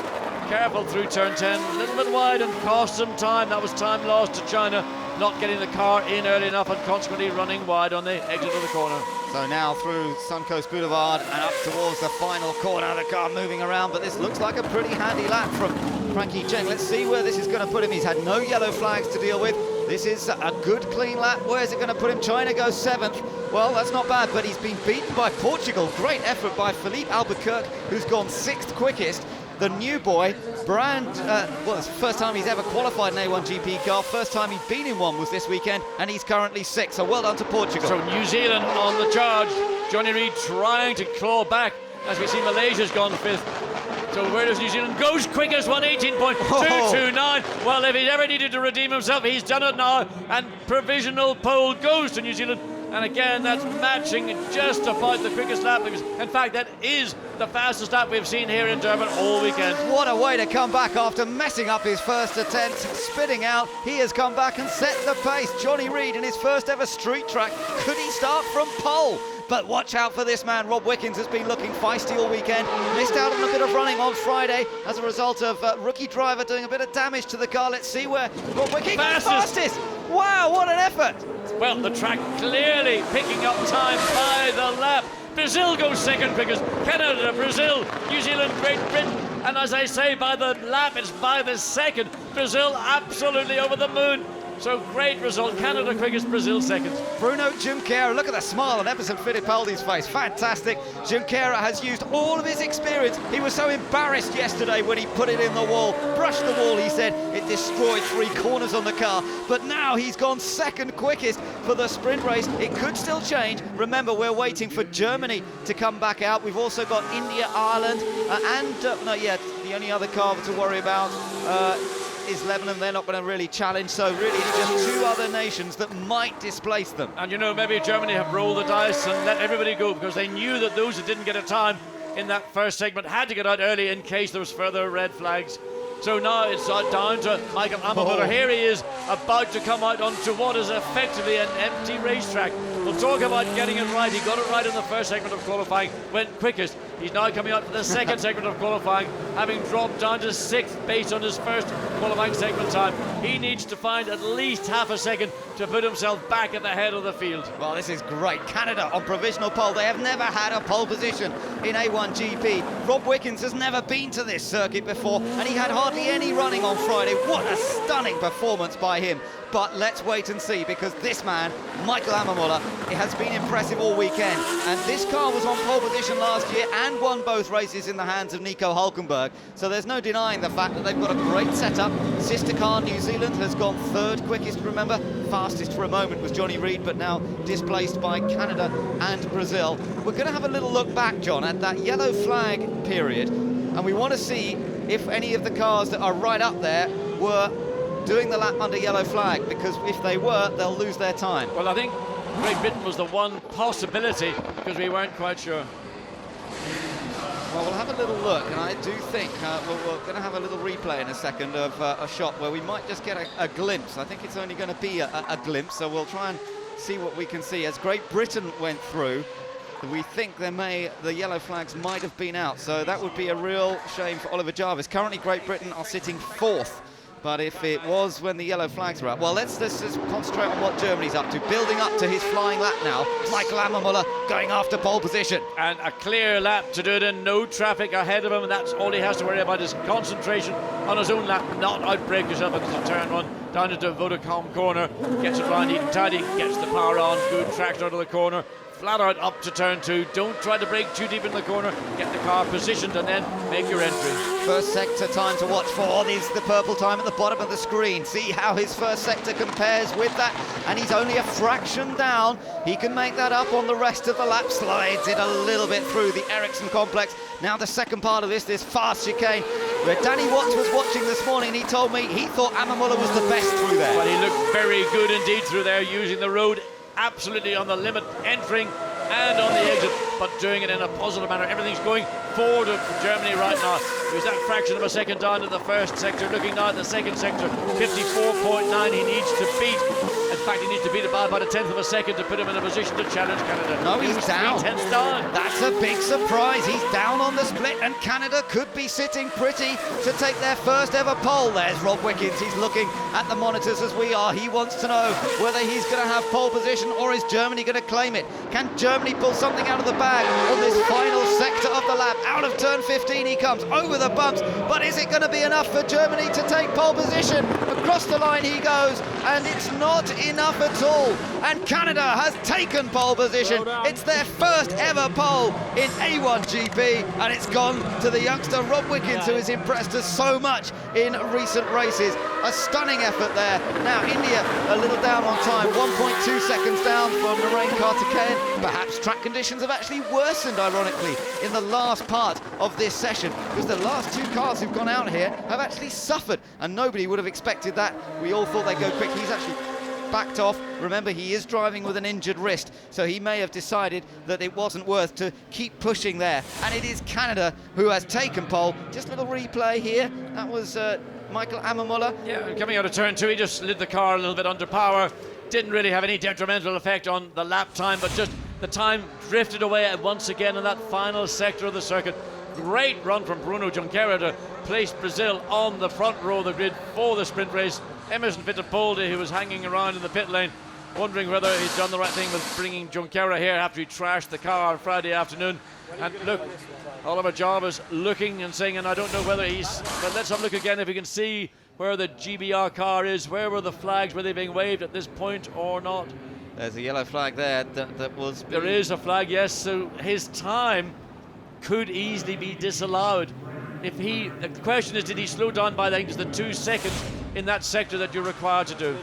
Careful through turn 10, a little bit wide and cost some time. That was time lost to China, not getting the car in early enough and consequently running wide on the exit of the corner. So now through Suncoast Boulevard and up towards the final corner, the car moving around, but this looks like a pretty handy lap from Frankie Cheng. Let's see where this is going to put him. He's had no yellow flags to deal with. This is a good clean lap. Where is it going to put him? China goes 7th. Well, that's not bad, but he's been beaten by Portugal. Great effort by Filipe Albuquerque, who's gone 6th quickest. The new boy, well, it's the first time he's ever qualified an A1GP car. First time he's been in one was this weekend, and he's currently 6th, so well done to Portugal. So New Zealand on the charge. Jonny Reid trying to claw back, as we see Malaysia's gone 5th. So where does New Zealand goes quickest? 1:18.229. Well, if he ever needed to redeem himself, he's done it now. And provisional pole goes to New Zealand. And again, that's matching just about the quickest lap. Because, in fact, that is the fastest lap we've seen here in Durban all weekend. What a way to come back after messing up his first attempt, spitting out. He has come back and set the pace. Jonny Reid in his first ever street track. Could he start from pole? But watch out for this man. Rob Wickens has been looking feisty all weekend. Missed out on a bit of running on Friday as a result of rookie driver doing a bit of damage to the car. Let's see where Rob Wickens fastest. Wow, what an effort. Well, the track clearly picking up time by the lap. Brazil goes 2nd quickest. Canada, Brazil, New Zealand, Great Britain. And as I say, by the lap, it's by the 2nd. Brazil absolutely over the moon. So great result. Canada quickest, Brazil 2nd. Bruno Junqueira, look at the smile on Emerson Fittipaldi's face. Fantastic. Junqueira has used all of his experience. He was so embarrassed yesterday when he put it in the wall. Brushed the wall, he said. It destroyed 3 corners on the car. But now he's gone 2nd quickest for the sprint race. It could still change. Remember, we're waiting for Germany to come back out. We've also got India, Ireland, not yet. The only other car to worry about is Lebanon. They're not going to really challenge, so really it's just 2 other nations that might displace them. And you know, maybe Germany have rolled the dice and let everybody go because they knew that those that didn't get a time in that first segment had to get out early in case there was further red flags. So now it's down to Michael Ammermüller. Here he is, about to come out onto what is effectively an empty racetrack. We'll talk about getting it right. He got it right in the first segment of qualifying, went quickest. He's now coming out for the second segment of qualifying, having dropped down to 6th based on his first qualifying segment time. He needs to find at least half a second to put himself back at the head of the field. Well, this is great. Canada on provisional pole. They have never had a pole position in A1GP. Rob Wickens has never been to this circuit before, and he had hardly any running on Friday. What a stunning performance by him. But let's wait and see, because this man, Michael Ammermüller, it has been impressive all weekend. And this car was on pole position last year and won both races in the hands of Nico Hulkenberg. So there's no denying the fact that they've got a great setup. Sister car, New Zealand, has gone 3rd quickest, remember. Fastest for a moment was Johnny Reid, but now displaced by Canada and Brazil. We're going to have a little look back, John, at that yellow flag period. And we want to see if any of the cars that are right up there were doing the lap under yellow flag, because if they were, they'll lose their time. Well, I think Great Britain was the one possibility, because we weren't quite sure. Well, we'll have a little look, and I do think we're going to have a little replay in a second of a shot where we might just get a glimpse. I think it's only going to be a glimpse, so we'll try and see what we can see. As Great Britain went through, we think the yellow flags might have been out, so that would be a real shame for Oliver Jarvis. Currently, Great Britain are sitting 4th. But if it was when the yellow flags were up, well, let's just concentrate on what Germany's up to. Building up to his flying lap now. Michael Ammermüller going after pole position. And a clear lap to do it in, no traffic ahead of him, and that's all he has to worry about, is concentration on his own lap, not outbreak yourself into turn 1, down into Vodacom corner, gets it round neat and tidy, gets the power on, good traction out of the corner, flat out up to turn 2, don't try to brake too deep in the corner, get the car positioned and then make your entry. First sector time to watch for is the purple time at the bottom of the screen. See how his first sector compares with that, and he's only a fraction down. He can make that up on the rest of the lap, slides it a little bit through the Ericsson complex. Now the second part of this fast chicane, where Danny Watts was watching this morning, and he told me he thought Ammermüller was the best through there. Well, he looked very good indeed through there, using the road absolutely on the limit, entering and on the exit, but doing it in a positive manner. Everything's going forward for Germany right now. There's that fraction of a second down to the first sector. Looking now at the second sector, 54.9 he needs to beat. In fact, he needs to beat it by about a 1/10 of a second to put him in a position to challenge Canada. No, he's down. 3/10 down. That's a big surprise. He's down on the split, and Canada could be sitting pretty to take their first ever pole. There's Rob Wickens. He's looking at the monitors as we are. He wants to know whether he's going to have pole position, or is Germany going to claim it. Can Germany pull something out of the bag on this final sector of the lap? Out of turn 15 he comes, over the bumps, but is it going to be enough for Germany to take pole position? Across the line he goes, and it's not enough at all. And Canada has taken pole position. It's their first ever pole in A1GP, and it's gone to the youngster Rob Wickens, who has impressed us so much in recent races. A stunning effort there. Now India a little down on time, 1.2 seconds down from Narain Kartikeyan. Perhaps track conditions have actually worsened, ironically, in the last part of this session, because the last 2 cars who've gone out here have actually suffered, and nobody would have expected that. We all thought they'd go quick. He's actually backed off. Remember, he is driving with an injured wrist, so he may have decided that it wasn't worth to keep pushing there. And it is Canada who has taken pole. Just a little replay here. That was Michael Ammermüller. Yeah, coming out of turn 2, he just slid the car a little bit under power. Didn't really have any detrimental effect on the lap time, but just the time drifted away once again in that final sector of the circuit. Great run from Bruno Junqueira to place Brazil on the front row of the grid for the sprint race. Emerson Fittipaldi, who was hanging around in the pit lane, wondering whether he's done the right thing with bringing Junqueira here after he trashed the car on Friday afternoon. And look, Oliver Jarvis looking and saying, and I don't know whether he's, but let's have a look again if we can see where the GBR car is. Where were the flags? Were they being waved at this point or not? There's a yellow flag there that was... There is a flag, yes, so his time could easily be disallowed. If he, the question is, did he slow down by, I think, just the 2 seconds in that sector that you're required to do?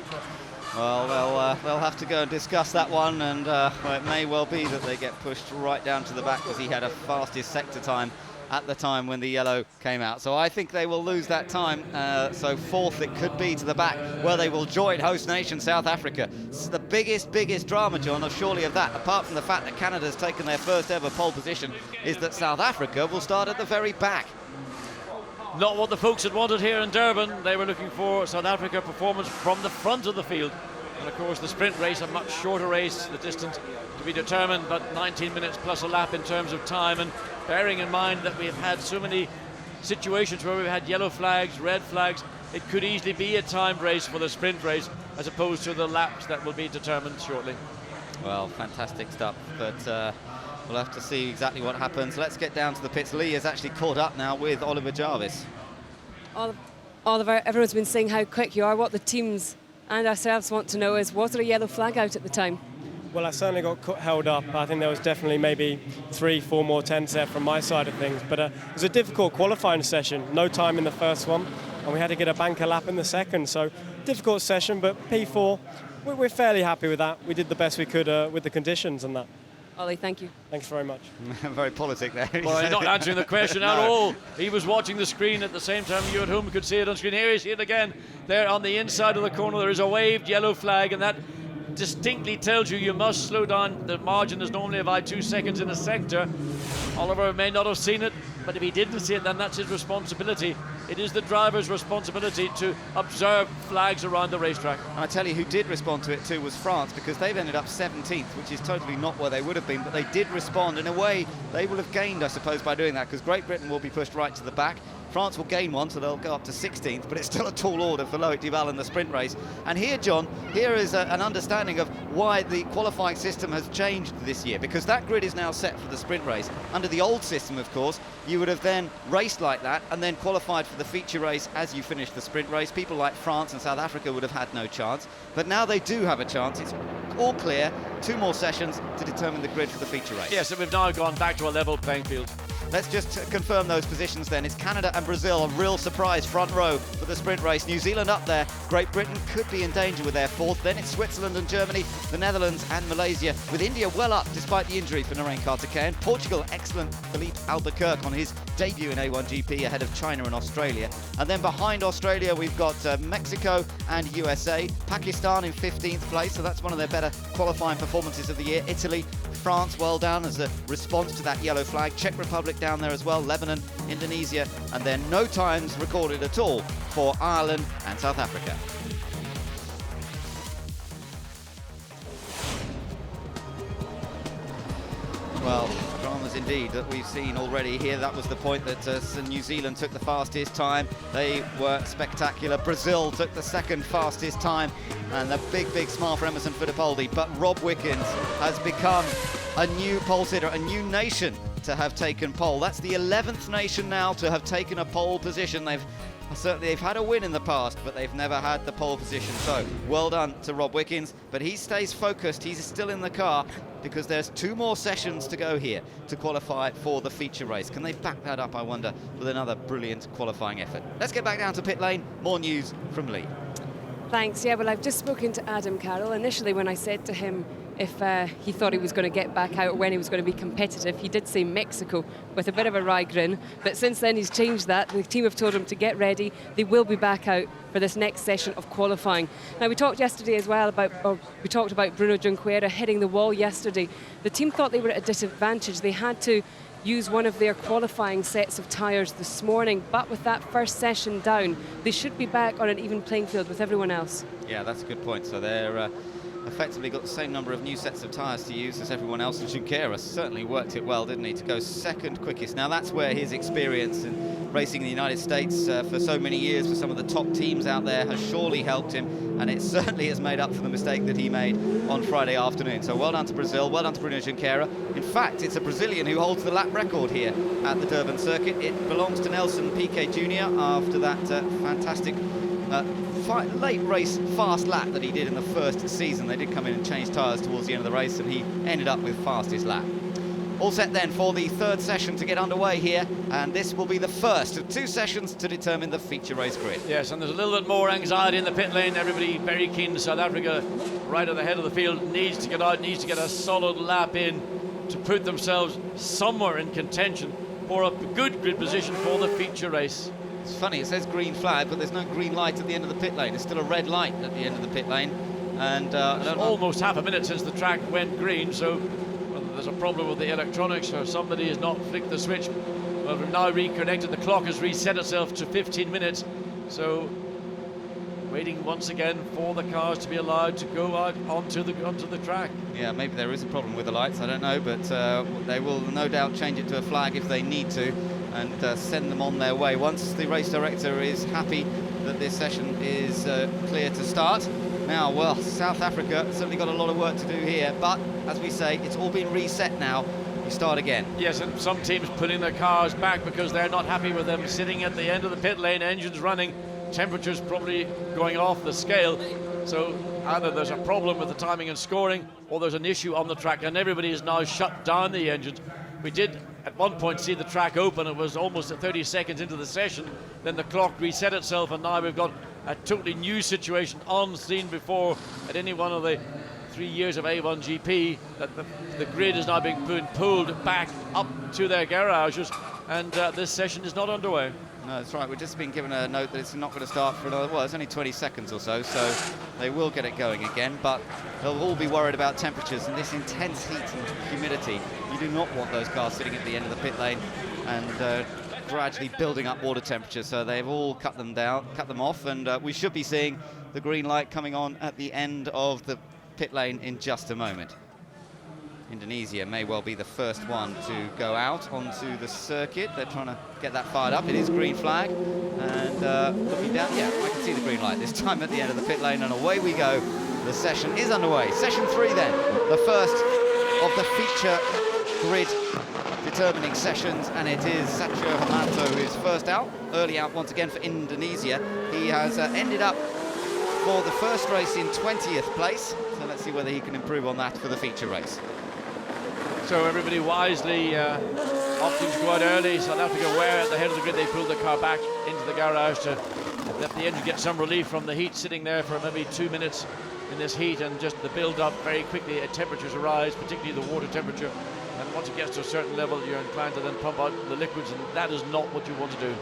Well, they'll have to go and discuss that one, and well, it may well be that they get pushed right down to the back, because he had a fastest sector time at the time when the yellow came out. So I think they will lose that time. So 4th it could be to the back, where they will join host nation South Africa. It's the biggest drama, John, surely of that, apart from the fact that Canada's taken their first ever pole position, is that South Africa will start at the very back. not what the folks had wanted here in Durban. They were looking for South Africa performance from the front of the field. And of course the sprint race, a much shorter race, the distance to be determined, but 19 minutes plus a lap in terms of time. And bearing in mind that we've had so many situations where we've had yellow flags, red flags, it could easily be a timed race for the sprint race as opposed to the laps that will be determined shortly. Well, fantastic stuff, but we'll have to see exactly what happens. Let's get down to the pits. Lee has actually caught up now with Oliver Jarvis. Oliver, everyone's been saying how quick you are. What the teams and ourselves want to know is, was there a yellow flag out at the time? Well, I certainly got held up. I think there was definitely maybe 3-4 more tenths there from my side of things. But it was a difficult qualifying session. No time in the first one, and we had to get a banker lap in the second. So difficult session, but P4, we're fairly happy with that. We did the best we could with the conditions and that. Ollie, thank you. Thanks very much. Very politic there. Well, he's not answering the question at all. He was watching the screen at the same time. You at home could see it on screen. Here you see it again. There on the inside of the corner, there is a waved yellow flag, and that distinctly tells you must slow down. The margin is normally about 2 seconds in a sector. Oliver may not have seen it, but if he didn't see it, then that's his responsibility. It is the driver's responsibility to observe flags around the racetrack. And I tell you who did respond to it too was France, because they've ended up 17th, which is totally not where they would have been, but they did respond. In a way, they will have gained, I suppose, by doing that, because Great Britain will be pushed right to the back. France will gain one, so they'll go up to 16th, but it's still a tall order for Loïc Duval in the sprint race. And here, John, here is an understanding of why the qualifying system has changed this year, because that grid is now set for the sprint race. Under the old system, of course, you would have then raced like that and then qualified for the feature race as you finished the sprint race. People like France and South Africa would have had no chance, but now they do have a chance. It's all clear. 2 more sessions to determine the grid for the feature race. Yes, and we've now gone back to a level playing field. Let's just confirm those positions then. It's Canada and Brazil, a real surprise front row for the sprint race. New Zealand up there. Great Britain could be in danger with their 4th. Then it's Switzerland and Germany, the Netherlands and Malaysia, with India well up despite the injury for Narain Karthikeyan. Portugal, excellent Filipe Albuquerque on his debut in A1GP ahead of China and Australia. And then behind Australia, we've got Mexico and USA. Pakistan in 15th place, so that's one of their better qualifying performances of the year. Italy, France well down as a response to that yellow flag. Czech Republic down there as well, Lebanon, Indonesia, and then no times recorded at all for Ireland and South Africa. Well, dramas indeed that we've seen already here. That was the point that New Zealand took the fastest time. They were spectacular. Brazil took the second fastest time, and a big smile for Emerson Fittipaldi. But Rob Wickens has become a new pole sitter, a new nation to have taken pole. That's the 11th nation now to have taken a pole position. They've had a win in the past, but they've never had the pole position. So well done to Rob Wickens, but he stays focused. He's still in the car because there's 2 more sessions to go here to qualify for the feature race. Can they back that up, I wonder, with another brilliant qualifying effort? Let's get back down to pit lane. More news from Lee. Thanks. Yeah, well, I've just spoken to Adam Carroll. Initially, when I said to him if he thought he was going to get back out or when he was going to be competitive, he did say Mexico with a bit of a wry grin. But since then, he's changed that. The team have told him to get ready. They will be back out for this next session of qualifying. Now, we talked yesterday as well about Bruno Junqueira hitting the wall yesterday. The team thought they were at a disadvantage. They had to use one of their qualifying sets of tyres this morning, but with that first session down, they should be back on an even playing field with everyone else. Yeah, that's a good point. So they're effectively got the same number of new sets of tyres to use as everyone else, and Junqueira certainly worked it well, didn't he, to go second quickest. Now that's where his experience in racing in the United States for so many years for some of the top teams out there has surely helped him, and it certainly has made up for the mistake that he made on Friday afternoon. So well done to Brazil, well done to Bruno Junqueira. In fact, it's a Brazilian who holds the lap record here at the Durban circuit. It belongs to Nelson Piquet Jr. after that fantastic late race fast lap that he did in the first season. They did come in and change tyres towards the end of the race, and he ended up with fastest lap. All set then for the 3rd session to get underway here, and this will be the first of 2 sessions to determine the feature race grid. Yes, and there's a little bit more anxiety in the pit lane. Everybody very keen. South Africa, right at the head of the field, needs to get out, needs to get a solid lap in to put themselves somewhere in contention for a good grid position for the feature race. It's funny, it says green flag, but there's no green light at the end of the pit lane. There's still a red light at the end of the pit lane. And almost half a minute since the track went green, so whether there's a problem with the electronics or somebody has not flicked the switch, Well, we've now reconnected. The clock has reset itself to 15 minutes. So waiting once again for the cars to be allowed to go out onto the track. Yeah, maybe there is a problem with the lights, I don't know, but they will no doubt change it to a flag if they need to and send them on their way. Once the race director is happy that this session is clear to start. Now, well, South Africa certainly got a lot of work to do here, but as we say, it's all been reset now. We start again. Yes, and some teams putting their cars back because they're not happy with them sitting at the end of the pit lane, engines running, temperatures probably going off the scale. So either there's a problem with the timing and scoring, or there's an issue on the track, and everybody has now shut down the engines. We did at one point see the track open. It was almost 30 seconds into the session. Then the clock reset itself, and now we've got a totally new situation unseen before at any one of the 3 years of A1GP, that the grid is now being pulled back up to their garages, and this session is not underway. No, that's right. We've just been given a note that it's not going to start for another, well, it's only 20 seconds or so, so they will get it going again, but they'll all be worried about temperatures and this intense heat and humidity. You do not want those cars sitting at the end of the pit lane and gradually building up water temperature, so they've all cut them off, and we should be seeing the green light coming on at the end of the pit lane in just a moment. Indonesia may well be the first one to go out onto the circuit. They're trying to get that fired up. It is green flag, and looking down, yeah, I can see the green light this time at the end of the pit lane, and away we go. The session is underway. Session 3 then, the first of the feature grid determining sessions, and it is Satrio Hermanto who is first out, early out once again for Indonesia. He has ended up for the first race in 20th place, so let's see whether he can improve on that for the feature race. So everybody wisely opting to go out early. South Africa were at the head of the grid. They pulled the car back into the garage to let the engine get some relief from the heat, sitting there for maybe 2 minutes in this heat, and just the build up very quickly. Temperatures arise, particularly the water temperature, and once it gets to a certain level, you're inclined to then pump out the liquids, and that is not what you want to do.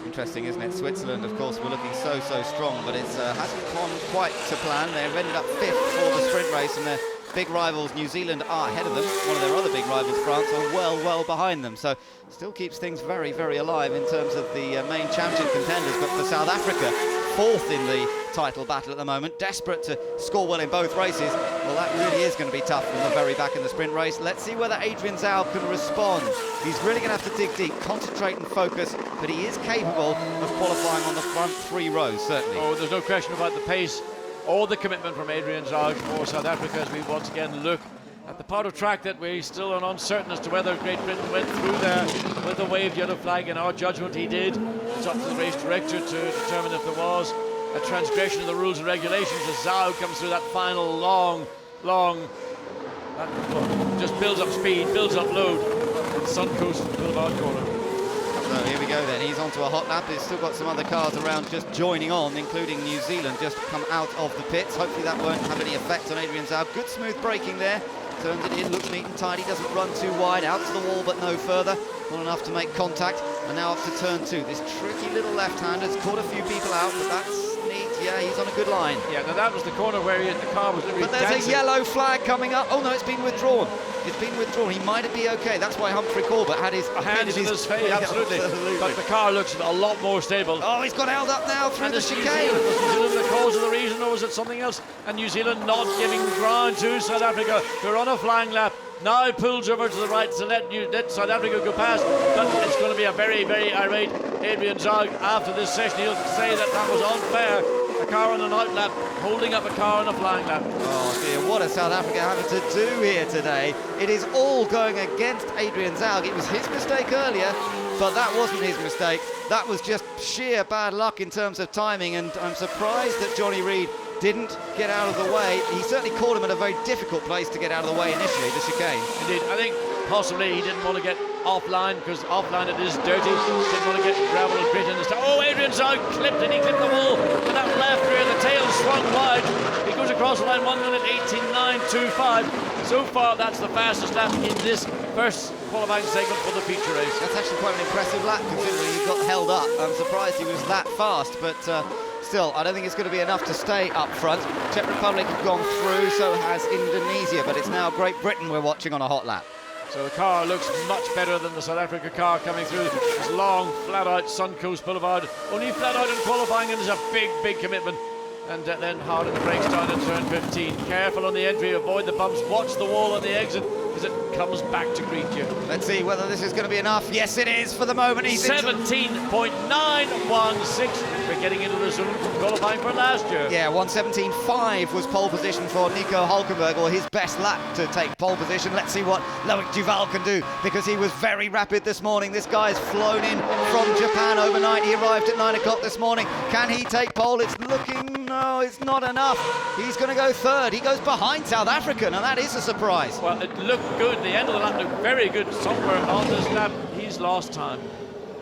Interesting, isn't it? Switzerland, of course, were looking so strong, but it hasn't gone quite to plan. They've ended up 5th for the sprint race, and their big rivals, New Zealand, are ahead of them. One of their other big rivals, France, are well behind them. So still keeps things very alive in terms of the main championship contenders. But for South Africa, 4th in the title battle at the moment, desperate to score well in both races. Well, that really is going to be tough from the very back in the sprint race. Let's see whether Adrian Zaugg can respond. He's really going to have to dig deep, concentrate and focus, but he is capable of qualifying on the front 3 rows, certainly. Oh, there's no question about the pace or the commitment from Adrian Zaugg for South Africa, as we once again look at the part of track that we still are uncertain as to whether Great Britain went through there with the waved yellow flag. In our judgment, he did. It's up to the race director to determine if there was a transgression of the rules and regulations as Zaugg comes through that final long, that just builds up speed, builds up load in Suncoast Boulevard corner. So here we go then, he's onto a hot lap. He's still got some other cars around just joining on, including New Zealand just come out of the pits. Hopefully that won't have any effect on Adrian Zaugg. Good smooth braking there, turns it in, looks neat and tidy, doesn't run too wide, out to the wall but no further, not enough to make contact. And now up to turn 2, this tricky little left-hander's caught a few people out, but that's neat. Yeah, he's on a good line. Yeah, now that was the corner where the car was literally But there's dancing. a yellow flag coming up. Oh no, it's been withdrawn. It's been withdrawn. He might be okay. That's why Humphrey Corbett had his hands in his face, yeah, absolutely. But the car looks a lot more stable. Oh, he's got held up now through the chicane. Was New Zealand the cause of the reason, or was it something else? And New Zealand not giving ground to South Africa, who are on a flying lap. Now pulls over to the right to let South Africa go past, but it's going to be a very irate Adrian Zaugg after this session. He'll say that was unfair. A car on an out lap, holding up a car on a flying lap. Oh dear, what is South Africa having to do here today? It is all going against Adrian Zaugg. It was his mistake earlier, but that wasn't his mistake. That was just sheer bad luck in terms of timing, and I'm surprised that Jonny Reid didn't get out of the way. He certainly caught him at a very difficult place to get out of the way initially, the chicane. Indeed, I think possibly he didn't want to get offline, because offline it is dirty. Didn't want to get gravel and grit in the start. Oh, Adrian Zaugg clipped it. He clipped the wall with that left rear. The tail swung wide. He goes across the line 1 minute 18.925. So far, that's the fastest lap in this first qualifying segment for the feature race. That's actually quite an impressive lap considering he got held up. I'm surprised he was that fast, but still, I don't think it's going to be enough to stay up front. Czech Republic have gone through, so has Indonesia, but it's now Great Britain we're watching on a hot lap. So the car looks much better than the South Africa car coming through this long, flat-out Suncoast Boulevard. Only flat-out in qualifying, and there's a big commitment. And then hard at the brakes down in turn 15. Careful on the entry, avoid the bumps, watch the wall on the exit as it comes back to greet you. Let's see whether this is going to be enough. Yes, it is for the moment. He's 17.916. We're getting into the zone from qualifying for last year. Yeah, 1:17.5 was pole position for Nico Hulkenberg, or his best lap to take pole position. Let's see what Loïc Duval can do, because he was very rapid this morning. This guy's flown in from Japan overnight. He arrived at 9 o'clock this morning. Can he take pole? It's looking... No, it's not enough. He's going to go third. He goes behind South African, and that is a surprise. Well, it looked good. The end of the lap looked very good. Somewhere on this lap, he's lost time.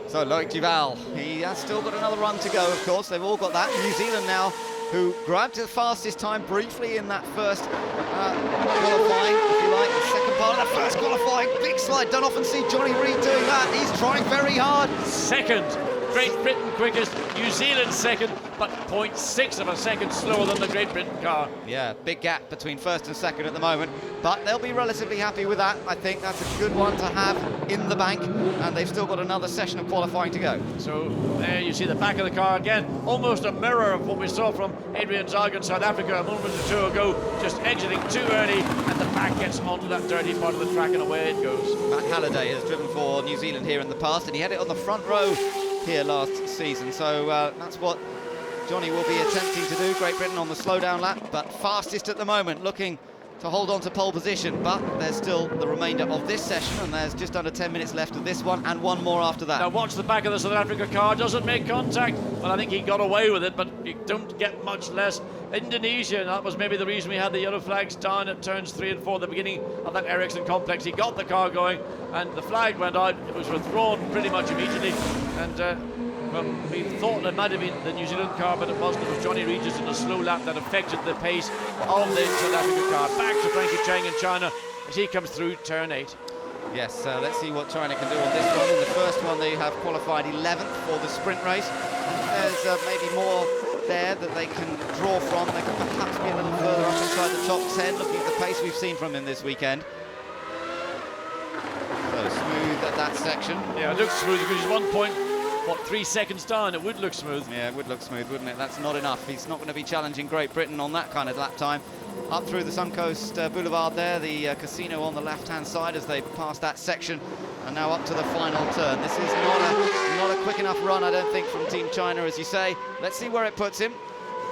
So Loïc Duval, he has still got another run to go, of course. They've all got that. New Zealand now, who grabbed the fastest time briefly in that first qualifying, if you like, the second part of that first qualifying. Big slide. Don't often see Jonny Reid doing that. He's trying very hard. Second. Great Britain quickest, New Zealand second, but 0.6 of a second slower than the Great Britain car. Yeah, big gap between first and second at the moment, but they'll be relatively happy with that. I think that's a good one to have in the bank, and they've still got another session of qualifying to go. So there you see the back of the car again, almost a mirror of what we saw from Adrian Zaugg in South Africa a moment or two ago, just exiting too early, and the back gets onto that dirty part of the track, and away it goes. Matt Halliday has driven for New Zealand here in the past, and he had it on the front row here last season, so that's what Jonny will be attempting to do. Great Britain on the slowdown lap, but fastest at the moment, looking to hold on to pole position, but there's still the remainder of this session, and there's just under 10 minutes left of this one, and one more after that. Now watch the back of the South Africa car, doesn't make contact. Well, I think he got away with it, but you don't get much less. Indonesia, and that was maybe the reason we had the yellow flags down at turns 3 and 4 at the beginning of that Ericsson complex. He got the car going, and the flag went out. It was withdrawn pretty much immediately, and well, we thought it might have been the New Zealand car, but it wasn't. It was Jonny Reid just in a slow lap that affected the pace of the South Africa car. Back to Cheng in China as he comes through turn 8. Yes, let's see what China can do on this one. In the first one, they have qualified 11th for the sprint race. There's maybe more there that they can draw from. They can perhaps be a little further up inside the top 10, looking at the pace we've seen from him this weekend. So smooth at that section. Yeah, it looks smooth because he's 3 seconds down. It would look smooth. Yeah, it would look smooth, wouldn't it? That's not enough. He's not going to be challenging Great Britain on that kind of lap time. Up through the Suncoast Boulevard there, the casino on the left-hand side as they pass that section, and now up to the final turn. This is not a quick enough run, I don't think, from Team China, as you say. Let's see where it puts him.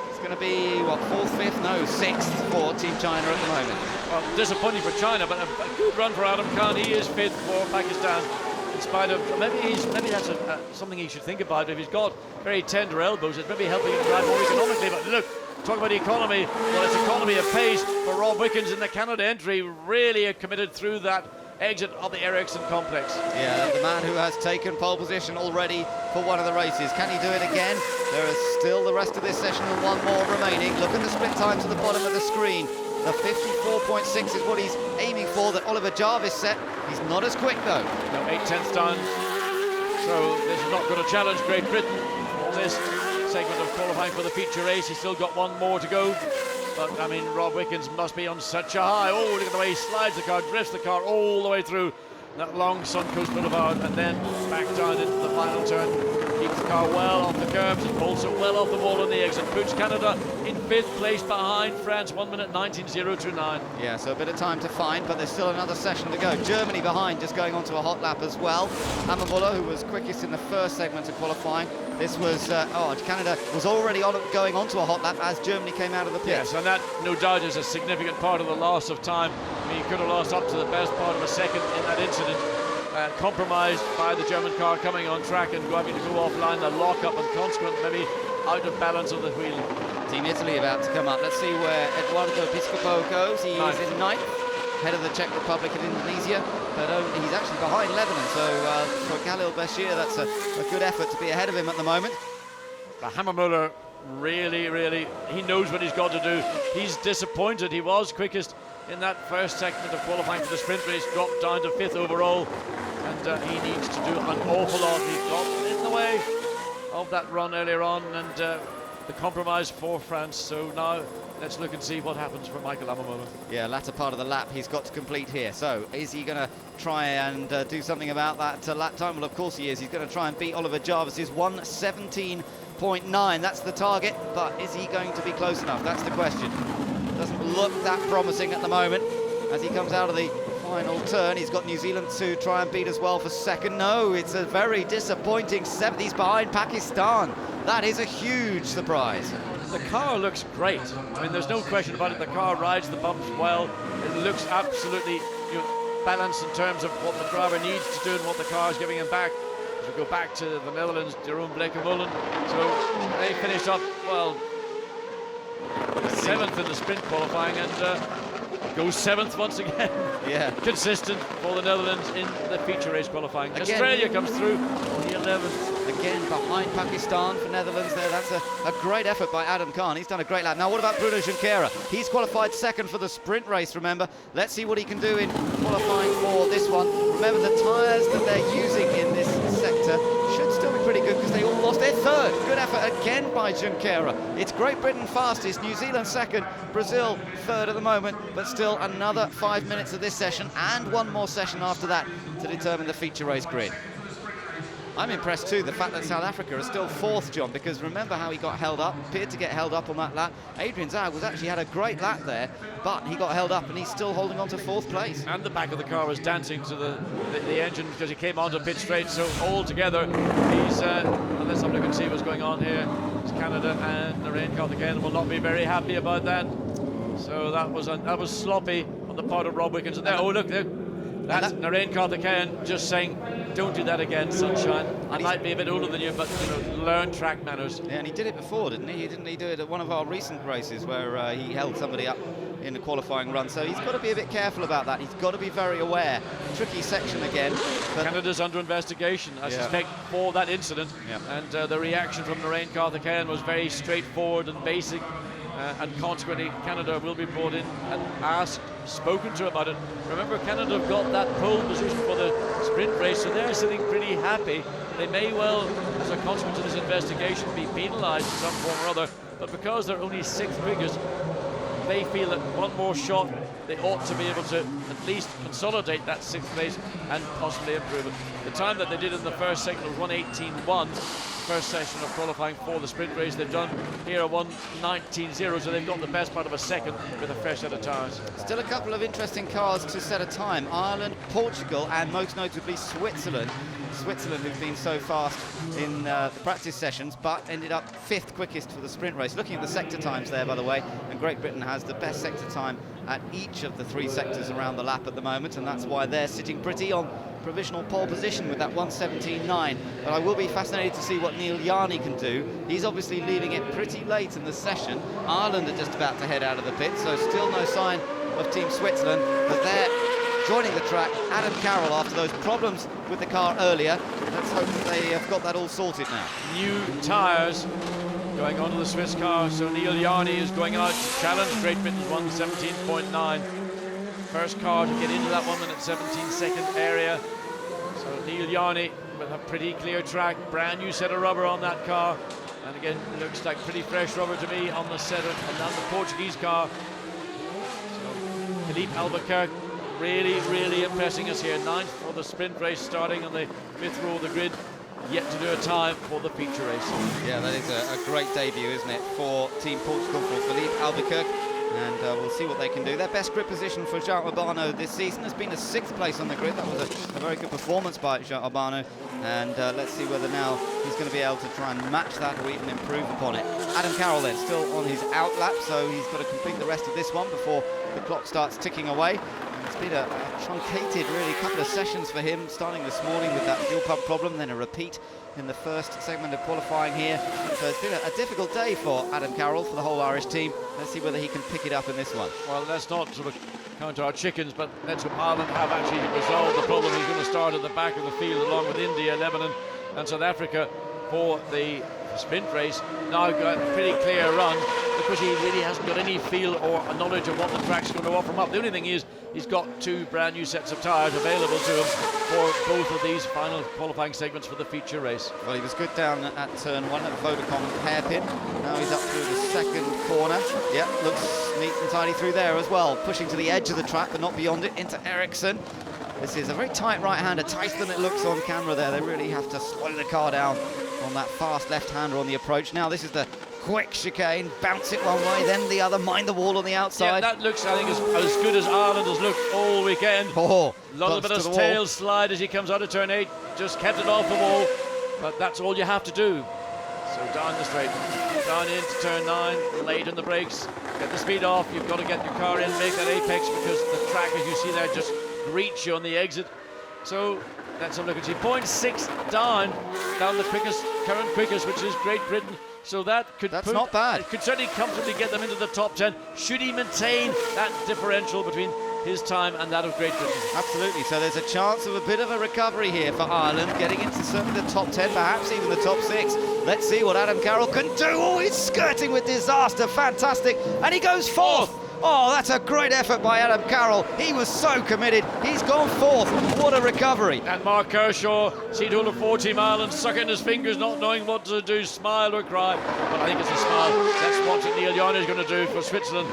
It's going to be, what, 4th, 5th? No, 6th for Team China at the moment. Well, disappointing for China, but a good run for Adam Khan. He is 5th for Pakistan. In spite of, maybe that's something he should think about. If he's got very tender elbows, it's maybe helping him drive more economically. But look, talk about economy. Well, it's economy of pace for Rob Wickens in the Canada entry. Really committed through that exit of the Ericsson complex. Yeah, the man who has taken pole position already for one of the races. Can he do it again? There is still the rest of this session and one more remaining. Look at the split time to the bottom of the screen. The 54.6 is what he's aiming for, that Oliver Jarvis set. He's not as quick, though. No, 8/10 down. So this is not going to challenge Great Britain on this segment of qualifying for the feature race. He's still got one more to go. But, I mean, Rob Wickens must be on such a high. Oh, look at the way he slides the car, drifts the car all the way through that long Suncoast Boulevard, and then back down into the final turn. Keeps the car well off the curbs and bolts it well off the wall on the exit. Puts Canada in 5th place behind France, 1:19.029. Yeah, so a bit of time to find, but there's still another session to go. Germany behind, just going onto a hot lap as well. Ammermüller, who was quickest in the first segment of qualifying. This was, Canada was already going onto a hot lap as Germany came out of the pits. Yes, and that no doubt is a significant part of the loss of time. I mean, he could have lost up to the best part of a second in that incident. Compromised by the German car coming on track and having to go offline, the lock-up and consequent maybe out of balance of the wheel. Team Italy about to come up. Let's see where Edoardo Piscopo goes. He is in 9th, head of the Czech Republic and Indonesia, but he's actually behind Lebanon, so for Khalil Bashir, that's a good effort to be ahead of him at the moment. The Ammermüller really, he knows what he's got to do. He's disappointed. He was quickest in that first segment of qualifying for the sprint race, dropped down to 5th overall, and he needs to do an awful lot. He got in the way of that run earlier on, and the compromise for France. So now let's look and see what happens for Michael Ammermüller. Yeah, latter part of the lap he's got to complete here. So is he going to try and do something about that lap time? Well, of course he is. He's going to try and beat Oliver Jarvis's 1:17.9. That's the target, but is he going to be close enough? That's the question. Doesn't look that promising at the moment as he comes out of the final turn. He's got New Zealand to try and beat as well for second. No, it's a very disappointing 7th. He's behind Pakistan. That is a huge surprise. The car looks great. I mean, there's no question about it. The car rides the bumps well. It looks absolutely balanced in terms of what the driver needs to do and what the car is giving him back. As we go back to the Netherlands, Jeroen Bleekemolen. So they finished up, well, 7th in the sprint qualifying and goes 7th once again. Yeah. Consistent for the Netherlands in the feature race qualifying. Again, Australia comes through on the 11th. Again, behind Pakistan for Netherlands there. That's a great effort by Khan. He's done a great lap. Now, what about Bruno Junqueira? He's qualified second for the sprint race, remember. Let's see what he can do in qualifying for this one. Remember, the tyres that they're using in this sector should still be pretty good because they all lost their third. Good effort again by Junqueira. It's Great Britain fastest, New Zealand second, Brazil third at the moment, but still another 5 minutes of this session and one more session after that to determine the feature race grid. I'm impressed too, the fact that South Africa is still 4th, John, because remember how he got held up, appeared to get held up on that lap. Adrian Zaugg was actually had a great lap there, but he got held up and he's still holding on to 4th place. And the back of the car was dancing to the engine because he came onto pit straight, so all together he's, unless somebody can see what's going on here, it's Canada and Langley-Khan will not be very happy about that. So that was sloppy on the part of Rob Wickens. And there, oh look, there, that's Langley-Khan just saying, don't do that again, sunshine. I might be a bit older than you, but learn track manners. Yeah, and he did it before, didn't he? Didn't he do it at one of our recent races where he held somebody up in the qualifying run? So he's got to be a bit careful about that. He's got to be very aware. Tricky section again. Canada's under investigation, I suspect, for that incident. Yeah. And the reaction from Langley-Khan was very straightforward and basic. And consequently, Canada will be brought in and asked, spoken to about it. Remember, Canada have got that pole position for the sprint race, so they're sitting pretty happy. They may well, as a consequence of this investigation, be penalised in some form or other, but because they're only 6th biggest, they feel that one more shot, they ought to be able to at least consolidate that 6th place and possibly improve it. The time that they did in the first second was 1:18.1. First session of qualifying for the sprint race. They've done here a 1:19.0, so they've got the best part of a second with a fresh set of tyres. Still a couple of interesting cars to set a time. Ireland, Portugal, and most notably Switzerland. Switzerland, who've been so fast in the practice sessions, but ended up 5th quickest for the sprint race. Looking at the sector times there, by the way, and Great Britain has the best sector time at each of the 3 sectors around the lap at the moment, and that's why they're sitting pretty on provisional pole position with that 1:17.9. But I will be fascinated to see what Neel Jani can do. He's obviously leaving it pretty late in the session. Ireland are just about to head out of the pit, so still no sign of Team Switzerland, but they're joining the track. Adam Carroll, after those problems with the car earlier, let's hope that they have got that all sorted now. New tyres going onto the Swiss car, so Neel Jani is going out to challenge Great Britain's 1:17.9. First car to get into that 1:17 second area. So Neel Jani with a pretty clear track, brand new set of rubber on that car. And again, it looks like pretty fresh rubber to me on the set of the Portuguese car. So Filipe Albuquerque really impressing us here. 9th for the sprint race, starting on the 5th row of the grid. Yet to do a time for the feature race. Yeah, that is a great debut, isn't it, for Team Portugal, for Filipe Albuquerque. And we'll see what they can do. Their best grid position for João Urbano this season has been a 6th place on the grid. That was a very good performance by João Urbano. And let's see whether now he's going to be able to try and match that or even improve upon it. Adam Carroll then, still on his out lap, so he's got to complete the rest of this one before the clock starts ticking away. It's been a truncated, really, couple of sessions for him, starting this morning with that fuel pump problem, then a repeat in the first segment of qualifying here. So it's been a difficult day for Adam Carroll, for the whole Irish team. Let's see whether he can pick it up in this one. Well, let's not sort of count our chickens, but let's hope Ireland have actually resolved the problem. He's going to start at the back of the field along with India, Lebanon and South Africa for the the sprint race, now got a pretty clear run because he really hasn't got any feel or knowledge of what the track's going to offer him up. The only thing is he's got 2 brand new sets of tyres available to him for both of these final qualifying segments for the feature race. Well, he was good down at turn 1 at Vodacom hairpin. Now he's up through the second corner. Yeah, looks neat and tidy through there as well. Pushing to the edge of the track, but not beyond it, into Ericsson. This is a very tight right-hander, tighter than it looks on camera there. They really have to slow the car down on that fast left-hander on the approach. Now this is the quick chicane, bounce it one way, then the other, mind the wall on the outside. Yeah, that looks, I think, as good as Ireland has looked all weekend. Oh, a little bit of tail slide as he comes out of turn 8, just kept it off the wall, but that's all you have to do. So down the straight, down into turn 9, late in the brakes, get the speed off, you've got to get your car in, make that apex, because the track, as you see there, just greets you on the exit. So let's have a look and see, 0.6 down the current quickest, which is Great Britain. So that's not bad. It could certainly comfortably get them into the top 10. Should he maintain that differential between his time and that of Great Britain? Absolutely. So there's a chance of a bit of a recovery here for Ireland, getting into certainly the top 10, perhaps even the top 6. Let's see what Adam Carroll can do. Oh, he's skirting with disaster. Fantastic. And he goes 4th. Oh, that's a great effort by Adam Carroll. He was so committed. He's gone 4th. What a recovery. And Mark Kershaw, seat holder for Team Ireland, sucking his fingers, not knowing what to do, smile or cry. But I think it's a smile. Let's watch what Neel Jani is going to do for Switzerland.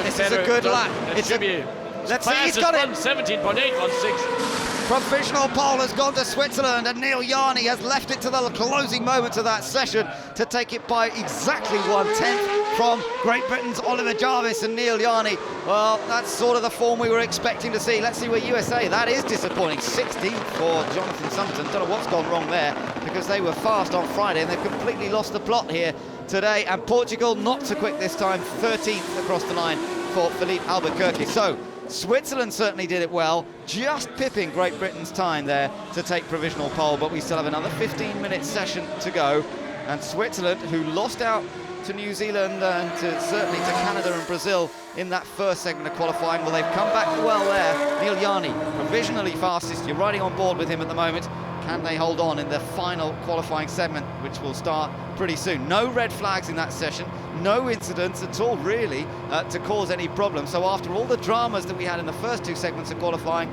This is a good lap. Let's see, he's got it. 17.816. Provisional pole has gone to Switzerland, and Neel Jani has left it to the closing moments of that session to take it by exactly 1/10 from Great Britain's Oliver Jarvis and Neel Jani. Well, that's sort of the form we were expecting to see. Let's see where USA, that is disappointing. 16th for Jonathan Summerton. Don't know what's gone wrong there, because they were fast on Friday and they've completely lost the plot here today. And Portugal not so quick this time, 13th across the line for Filipe Albuquerque. So Switzerland certainly did it well, just pipping Great Britain's time there to take provisional pole, but we still have another 15-minute session to go. And Switzerland, who lost out to New Zealand and certainly to Canada and Brazil in that first segment of qualifying, well, they've come back well there. Neel Jani, provisionally fastest, you're riding on board with him at the moment. Can they hold on in the final qualifying segment, which will start pretty soon? No red flags in that session, no incidents at all really to cause any problems. So after all the dramas that we had in the first 2 segments of qualifying,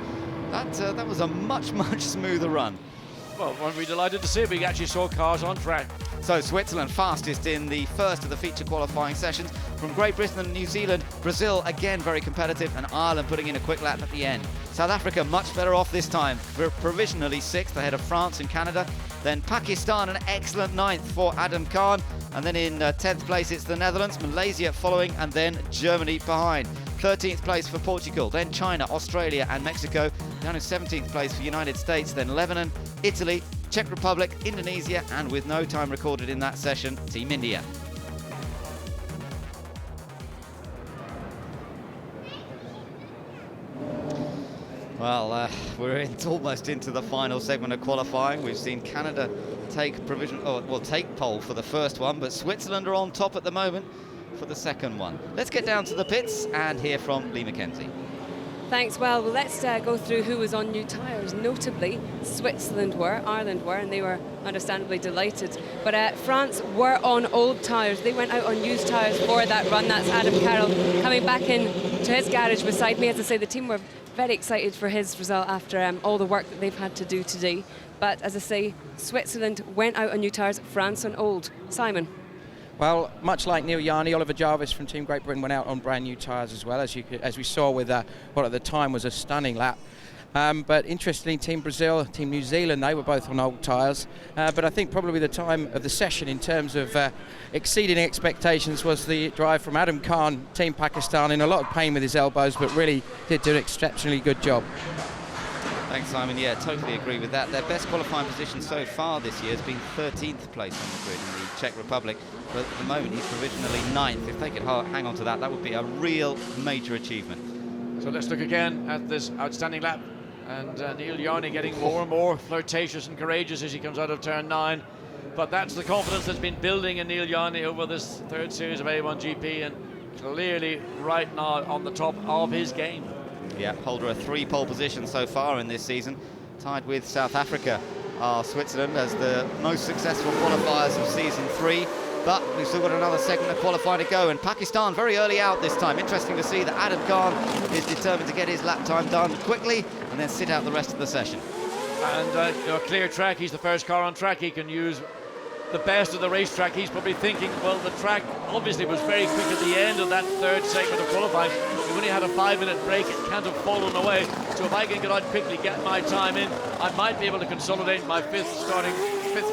that was a much smoother run. Well, weren't we delighted to see it? We actually saw cars on track. So Switzerland fastest in the first of the feature qualifying sessions. From Great Britain and New Zealand, Brazil again very competitive, and Ireland putting in a quick lap at the end. South Africa much better off this time. We're provisionally 6th ahead of France and Canada. Then Pakistan, an excellent 9th for Adam Khan. And then in 10th place it's the Netherlands, Malaysia following, and then Germany behind. 13th place for Portugal, then China, Australia and Mexico. Down in 17th place for United States, then Lebanon, Italy, Czech Republic, Indonesia, and with no time recorded in that session, Team India. Well, we're almost into the final segment of qualifying. We've seen Canada take pole for the first one, but Switzerland are on top at the moment for the second one. Let's get down to the pits and hear from Lee McKenzie. Thanks. Well, let's go through who was on new tyres. Notably, Switzerland were, Ireland were, and they were understandably delighted. But France were on old tyres. They went out on used tyres for that run. That's Adam Carroll coming back in to his garage beside me. As I say, the team were very excited for his result after all the work that they've had to do today. But as I say, Switzerland went out on new tyres, France on old. Simon. Well, much like Neel Jani, Oliver Jarvis from Team Great Britain went out on brand new tyres as well, as we saw with what at the time was a stunning lap. But interestingly, Team Brazil, Team New Zealand, they were both on old tyres. But I think probably the time of the session in terms of exceeding expectations was the drive from Adam Khan, Team Pakistan, in a lot of pain with his elbows, but really did do an exceptionally good job. Thanks, Simon. Yeah, totally agree with that. Their best qualifying position so far this year has been 13th place on the grid in the Czech Republic. But at the moment, he's provisionally 9th. If they could hang on to that, that would be a real major achievement. So let's look again at this outstanding lap. And Neel Jani getting more and more flirtatious and courageous as he comes out of turn 9. But that's the confidence that's been building in Neel Jani over this third series of A1GP, and clearly right now on the top of his game. Yeah, holder of 3 pole positions so far in this season, tied with South Africa are Switzerland as the most successful qualifiers of season 3. But we've still got another segment of qualifying to go, and Pakistan very early out this time. Interesting to see that Adam Khan is determined to get his lap time done quickly and then sit out the rest of the session. And clear track, he's the first car on track. He can use the best of the racetrack. He's probably thinking, well, the track obviously was very quick at the end of that third segment of qualifying. We've only had a 5-minute break, it can't have fallen away. So if I can get out quickly, get my time in, I might be able to consolidate my fifth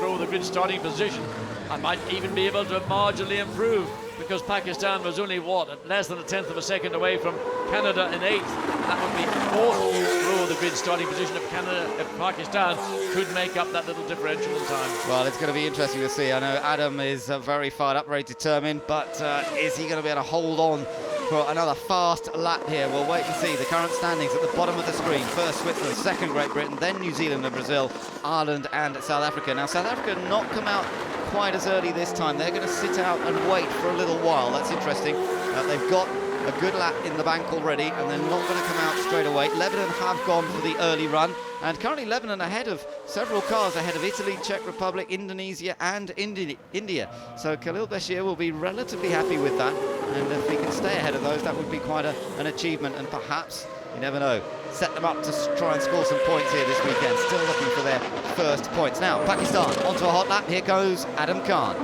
row of the grid starting position. I might even be able to marginally improve, because Pakistan was only, less than a tenth of a second away from Canada in 8th. That would be 4th row of the grid starting position if Pakistan could make up that little differential in time. Well, it's going to be interesting to see. I know Adam is very fired up, very determined, but is he going to be able to hold on for another fast lap here? We'll wait and see. The current standings at the bottom of the screen. First Switzerland, second Great Britain, then New Zealand and Brazil, Ireland and South Africa. Now, South Africa not come out quite as early this time. They're going to sit out and wait for a little while. That's interesting. They've got a good lap in the bank already, and they're not going to come out straight away. Lebanon have gone for the early run, and currently Lebanon ahead of several cars ahead of Italy, Czech Republic, Indonesia and India. So Khalil Bashir will be relatively happy with that, and if he can stay ahead of those, that would be quite an achievement, and perhaps, you never know, set them up to try and score some points here this weekend. Still looking for their first points. Now, Pakistan onto a hot lap. Here goes Adam Khan.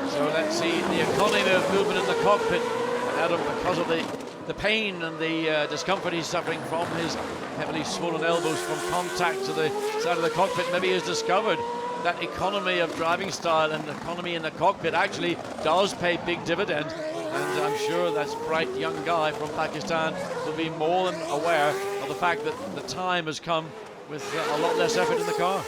So let's see the economy of movement in the cockpit. Adam, because of the pain and the discomfort he's suffering from his heavily swollen elbows from contact to the side of the cockpit, maybe he's discovered that economy of driving style and economy in the cockpit actually does pay big dividend. And I'm sure that bright young guy from Pakistan will be more than aware of the fact that the time has come with a lot less effort in the car.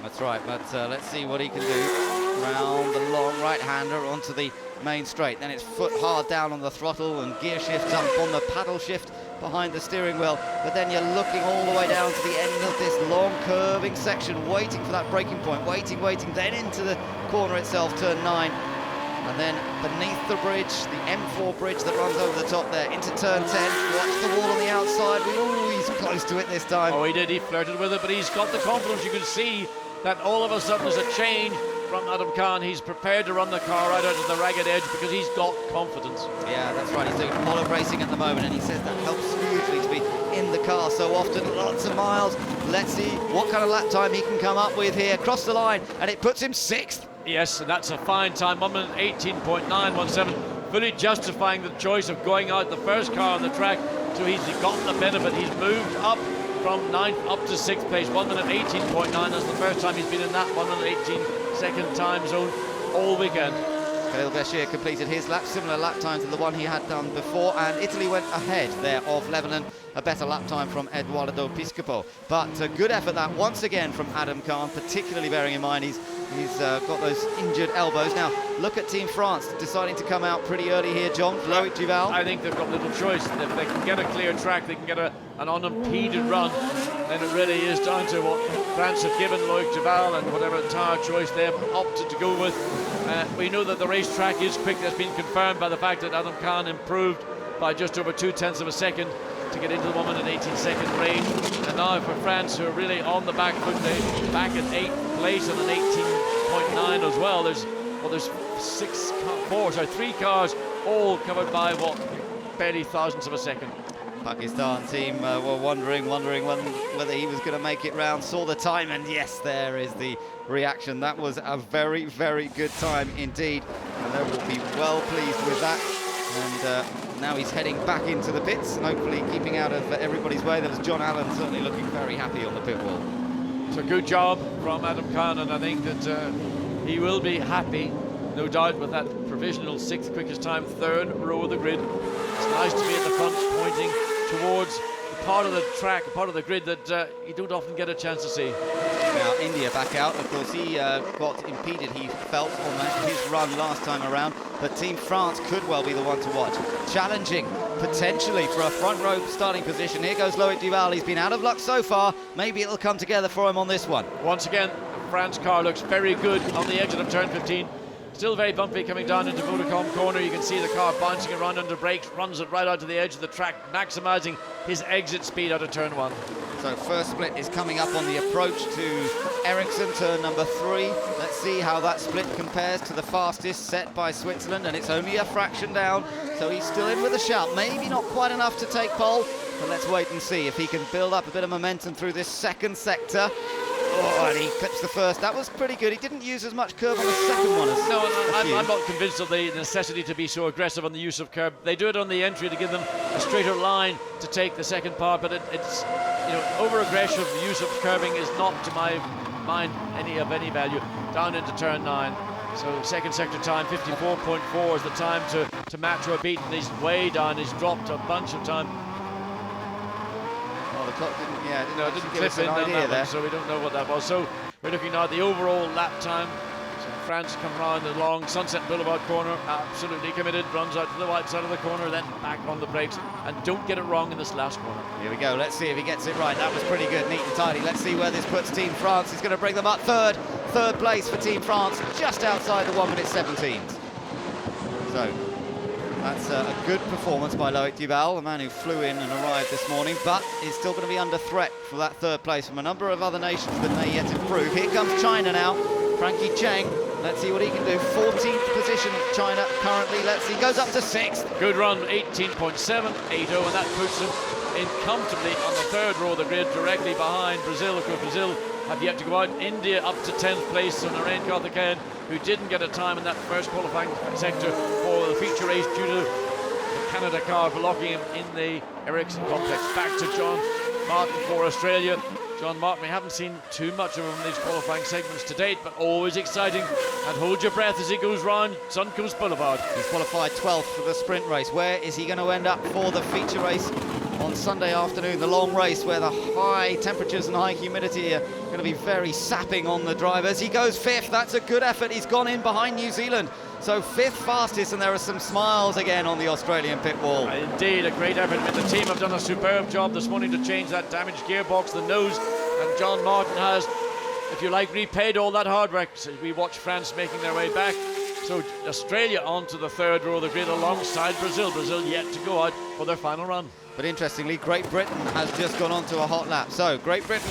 That's right, but let's see what he can do. Round the long right-hander onto the main straight. Then it's foot hard down on the throttle and gear shift up on the paddle shift behind the steering wheel. But then you're looking all the way down to the end of this long curving section, waiting for that braking point, waiting, then into the corner itself, turn 9. And then beneath the bridge, the M4 bridge that runs over the top there, into turn 10. Watch the wall on the outside. Ooh, he's close to it this time. Oh, he did. He flirted with it, but he's got the confidence. You can see that all of a sudden there's a change from Adam Khan. He's prepared to run the car right out of the ragged edge because he's got confidence. Yeah, that's right. He's doing a lot of racing at the moment, and he says that helps hugely to be in the car so often. Lots of miles. Let's see what kind of lap time he can come up with here. Across the line, and it puts him 6th. Yes, and that's a fine time, 1 minute 18.917, fully justifying the choice of going out the first car on the track. So he's got the benefit. He's moved up from 9th up to 6th place, 1 minute 18.9. That's the first time he's been in that 1 minute 18 second time zone all weekend. Khalil Bashir completed his lap, similar lap time to the one he had done before, and Italy went ahead there of Lebanon. A better lap time from Edoardo Piscopo. But a good effort that once again from Adam Khan, particularly bearing in mind he's got those injured elbows. Now, look at Team France deciding to come out pretty early here, John. Loïc, Duval. I think they've got little choice. If they can get a clear track, they can get an unimpeded run, then it really is down to what France have given Loïc Duval and whatever tire choice they've opted to go with. We know that the racetrack is quick. That's been confirmed by the fact that Adam Khan improved by just over 0.2 of a second to get into the 1 minute 18 second range. And now for France, who are really on the back foot, they're back at 8th place and an 18.9 as well. There's 3 cars all covered by barely thousandths of a second. Pakistan team were wondering whether he was going to make it round, saw the time, and yes, there is the reaction. That was a very, very good time indeed, and they will be well pleased with that. And now he's heading back into the pits, and hopefully keeping out of everybody's way. There was John Allen certainly looking very happy on the pit wall. It's a good job from Adam Khan, and I think that he will be happy, no doubt, with that provisional 6th quickest time, 3rd row of the grid. It's nice to be at the front, pointing towards the part of the track, a part of the grid that you don't often get a chance to see. Now India back out. Of course, he got impeded, he felt, on his run last time around. But Team France could well be the one to watch. Challenging, potentially, for a front row starting position. Here goes Loïc Duval. He's been out of luck so far. Maybe it'll come together for him on this one. Once again, the France car looks very good on the exit of turn 15. Still very bumpy coming down into Vodacom corner. You can see the car bouncing around under brakes, runs it right out to the edge of the track, maximising his exit speed out of turn 1. So first split is coming up on the approach to Ericsson, turn number 3. Let's see how that split compares to the fastest set by Switzerland, and it's only a fraction down, so he's still in with a shout. Maybe not quite enough to take pole, but let's wait and see if he can build up a bit of momentum through this second sector. Oh, and he clips the first. That was pretty good. He didn't use as much curb on the second one as No, I'm not convinced of the necessity to be so aggressive on the use of curb. They do it on the entry to give them a straighter line to take the second part, but it's, you know, over-aggressive use of curbing is not, to my mind, any value. Down into turn 9. So second sector time, 54.4 is the time to match or beat, and he's way down. He's dropped a bunch of time. Oh, the clock didn't Clip in on that there. one, so we don't know what that was. So we're looking now at the overall lap time. So France come round the long Sunset Boulevard corner, absolutely committed, runs out to the right side of the corner, then back on the brakes, and don't get it wrong in this last corner. Here we go, let's see if he gets it right. That was pretty good, neat and tidy. Let's see where this puts Team France. He's going to bring them up third place for Team France, just outside the 1:17. So that's a good performance by Loïc Duval, the man who flew in and arrived this morning, but is still going to be under threat for that third place from a number of other nations that may yet improve. Here comes China now, Frankie Cheng. Let's see what he can do. 14th position, China currently. Let's see, goes up to 6th. Good run, 18.780, and that puts him in comfortably on the third row of the grid, directly behind Brazil. Of course, Brazil have yet to go out. India up to 10th place, so Narendra, who didn't get a time in that first qualifying sector for the feature race due to the Canada car blocking him in the Ericsson complex. Back to John Martin for Australia. John Martin, we haven't seen too much of him in these qualifying segments to date, but always exciting. And hold your breath as he goes round Suncoast Boulevard. He's qualified 12th for the sprint race. Where is he going to end up for the feature race on Sunday afternoon, the long race where the high temperatures and high humidity are going to be very sapping on the drivers? He goes 5th. That's a good effort. He's gone in behind New Zealand. So 5th fastest, and there are some smiles again on the Australian pit wall. Indeed, a great effort. The team have done a superb job this morning to change that damaged gearbox, the nose, and John Martin has, if you like, repaid all that hard work. So we watch France making their way back. So Australia onto the third row of the grid alongside Brazil. Brazil yet to go out for their final run. But interestingly, Great Britain has just gone on to a hot lap. So Great Britain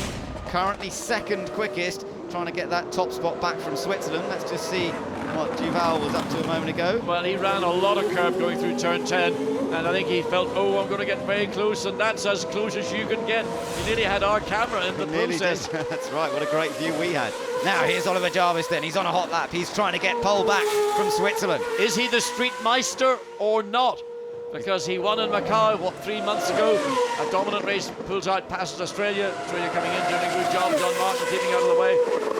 currently second quickest, trying to get that top spot back from Switzerland. Let's just see what Duval was up to a moment ago. Well, he ran a lot of curb going through turn 10, and I think he felt, oh, I'm going to get very close, and that's as close as you can get. He nearly had our camera in the process. That's right, what a great view we had. Now here's Oliver Jarvis then, he's on a hot lap. He's trying to get pole back from Switzerland. Is he the street meister or not? Because he won in Macau, 3 months ago? A dominant race, pulls out, passes Australia. Australia coming in, doing a good job. John Martin keeping out of the way.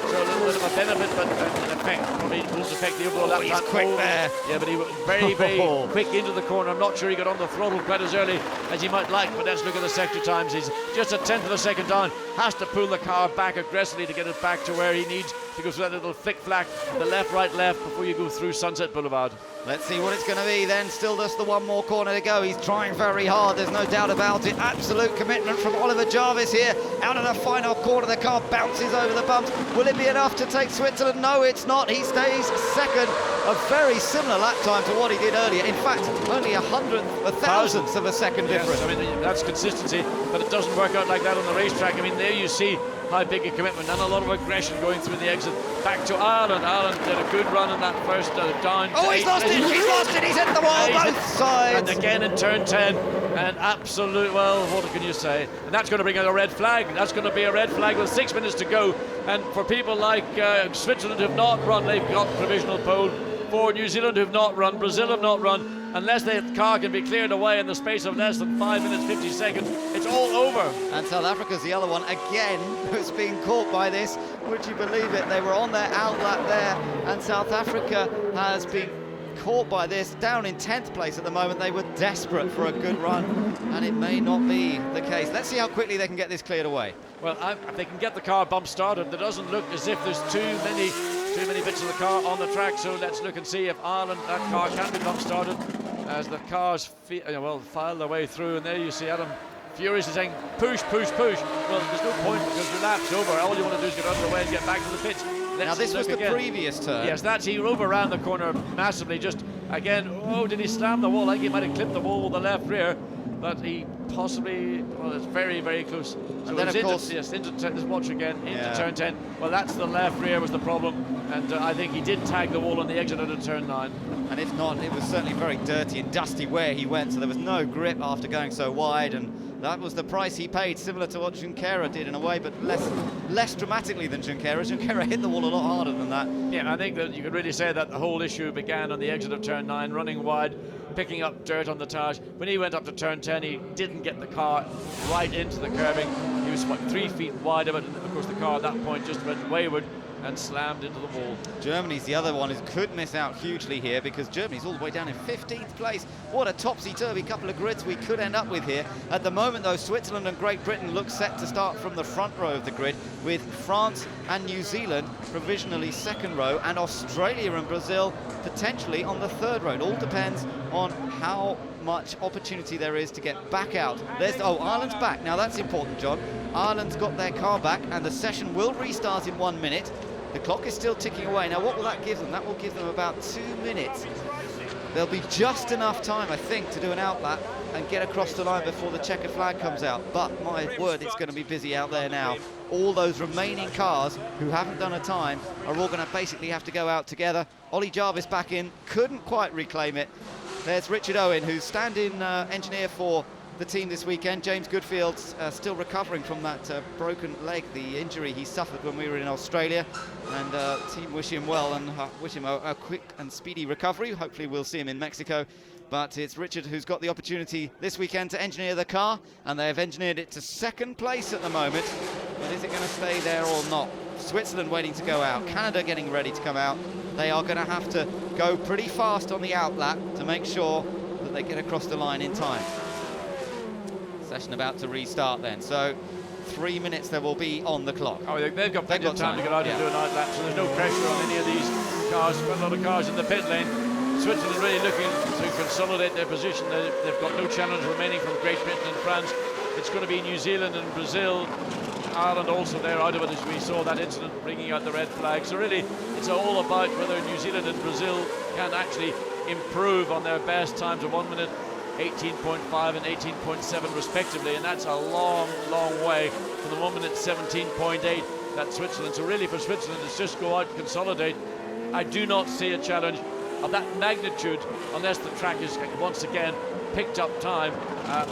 So a little bit of a benefit, but an effect. Probably won't affect the overall lap time. He's quick there. Yeah, but he was very, very quick into the corner. I'm not sure he got on the throttle quite as early as he might like, but let's look at the sector times. He's just a 10th of a second down. Has to pull the car back aggressively to get it back to where he needs to go through that little flick-flack, the left, right, left, before you go through Sunset Boulevard. Let's see what it's going to be then. Still just the one more corner to go. He's trying very hard, there's no doubt about it. Absolute commitment from Oliver Jarvis here. Out of the final corner, the car bounces over the bumps. Will it be enough to take Switzerland? No, it's not. He stays second. A very similar lap time to what he did earlier. In fact, only a thousandth of a second difference. Yes, I mean, that's consistency, but it doesn't work out like that on the racetrack. I mean, there you see how big a commitment and a lot of aggression going through the exit. Back to Ireland. Ireland did a good run in that first down. Oh, he's lost it! He's lost it! He's hit the wall both sides! And again in turn 10. And absolute, well, what can you say? And that's going to bring out a red flag. That's going to be a red flag with 6 minutes to go. And for people like Switzerland who've not run, they've got provisional pole. For New Zealand who've not run, Brazil have not run. Unless the car can be cleared away in the space of less than 5 minutes 50 seconds, it's all over. And South Africa's the other one again who's being caught by this. Would you believe it? They were on their outlap there, and South Africa has been caught by this, down in 10th place at the moment. They were desperate for a good run, and it may not be the case. Let's see how quickly they can get this cleared away. Well, if they can get the car bump started, it doesn't look as if there's too many bits of the car on the track, so let's look and see if Ireland, that car can be bump started as the cars file their way through. And there you see Adam furiously saying push, push, push. Well, there's no point because your lap's over. All you want to do is get out of the way and get back to the pitch. Now this was the previous turn. Yes, he drove around the corner massively. Just again, did he slam the wall? I think he might have clipped the wall with the left rear, but he possibly, it's very, very close. So and then of course, let's watch again, into turn 10. Well, that's the left rear was the problem, and I think he did tag the wall on the exit of turn 9. And if not, it was certainly very dirty and dusty where he went, so there was no grip after going so wide, and that was the price he paid, similar to what Junqueira did in a way, but less dramatically than Junqueira. Junqueira hit the wall a lot harder than that. Yeah, I think that you could really say that the whole issue began on the exit of turn 9, running wide, picking up dirt on the tires. When he went up to turn 10, he didn't get the car right into the curbing. He was, 3 feet wide of it, and of course the car at that point just went wayward and slammed into the wall. Germany's the other one who could miss out hugely here, because Germany's all the way down in 15th place. What a topsy-turvy couple of grids we could end up with here. At the moment though, Switzerland and Great Britain look set to start from the front row of the grid, with France and New Zealand provisionally second row, and Australia and Brazil potentially on the third row. It all depends on how much opportunity there is to get back out. Ireland's back. Now that's important, John. Ireland's got their car back, and the session will restart in 1 minute. The clock is still ticking away. Now what will that give them? That will give them about 2 minutes. There'll be just enough time, I think, to do an outlap and get across the line before the checkered flag comes out. But my word, it's going to be busy out there now. All those remaining cars who haven't done a time are all going to basically have to go out together. Ollie Jarvis back in, couldn't quite reclaim it. There's Richard Owen, who's stand-in engineer for the team this weekend. James Goodfield's still recovering from that broken leg, the injury he suffered when we were in Australia, and the team wish him well and wish him a quick and speedy recovery. Hopefully we'll see him in Mexico, but it's Richard who's got the opportunity this weekend to engineer the car, and they've engineered it to second place at the moment. But is it going to stay there or not? Switzerland waiting to go out, Canada getting ready to come out. They are going to have to go pretty fast on the outlap to make sure that they get across the line in time. Session about to restart then, so 3 minutes there will be on the clock. They've got plenty of time to get out and do an outlap, so there's no pressure on any of these cars. Quite a lot of cars in the pit lane. Switzerland really looking to consolidate their position. They've got no challenge remaining from Great Britain and France. It's going to be New Zealand and Brazil. Ireland also there out of it, as we saw that incident bringing out the red flag. So really it's all about whether New Zealand and Brazil can actually improve on their best times of 1 minute 18.5 and 18.7 respectively, and that's a long way from the 1 minute 17.8 that Switzerland. So really for Switzerland, it's just go out and consolidate. I do not see a challenge of that magnitude unless the track is once again picked up time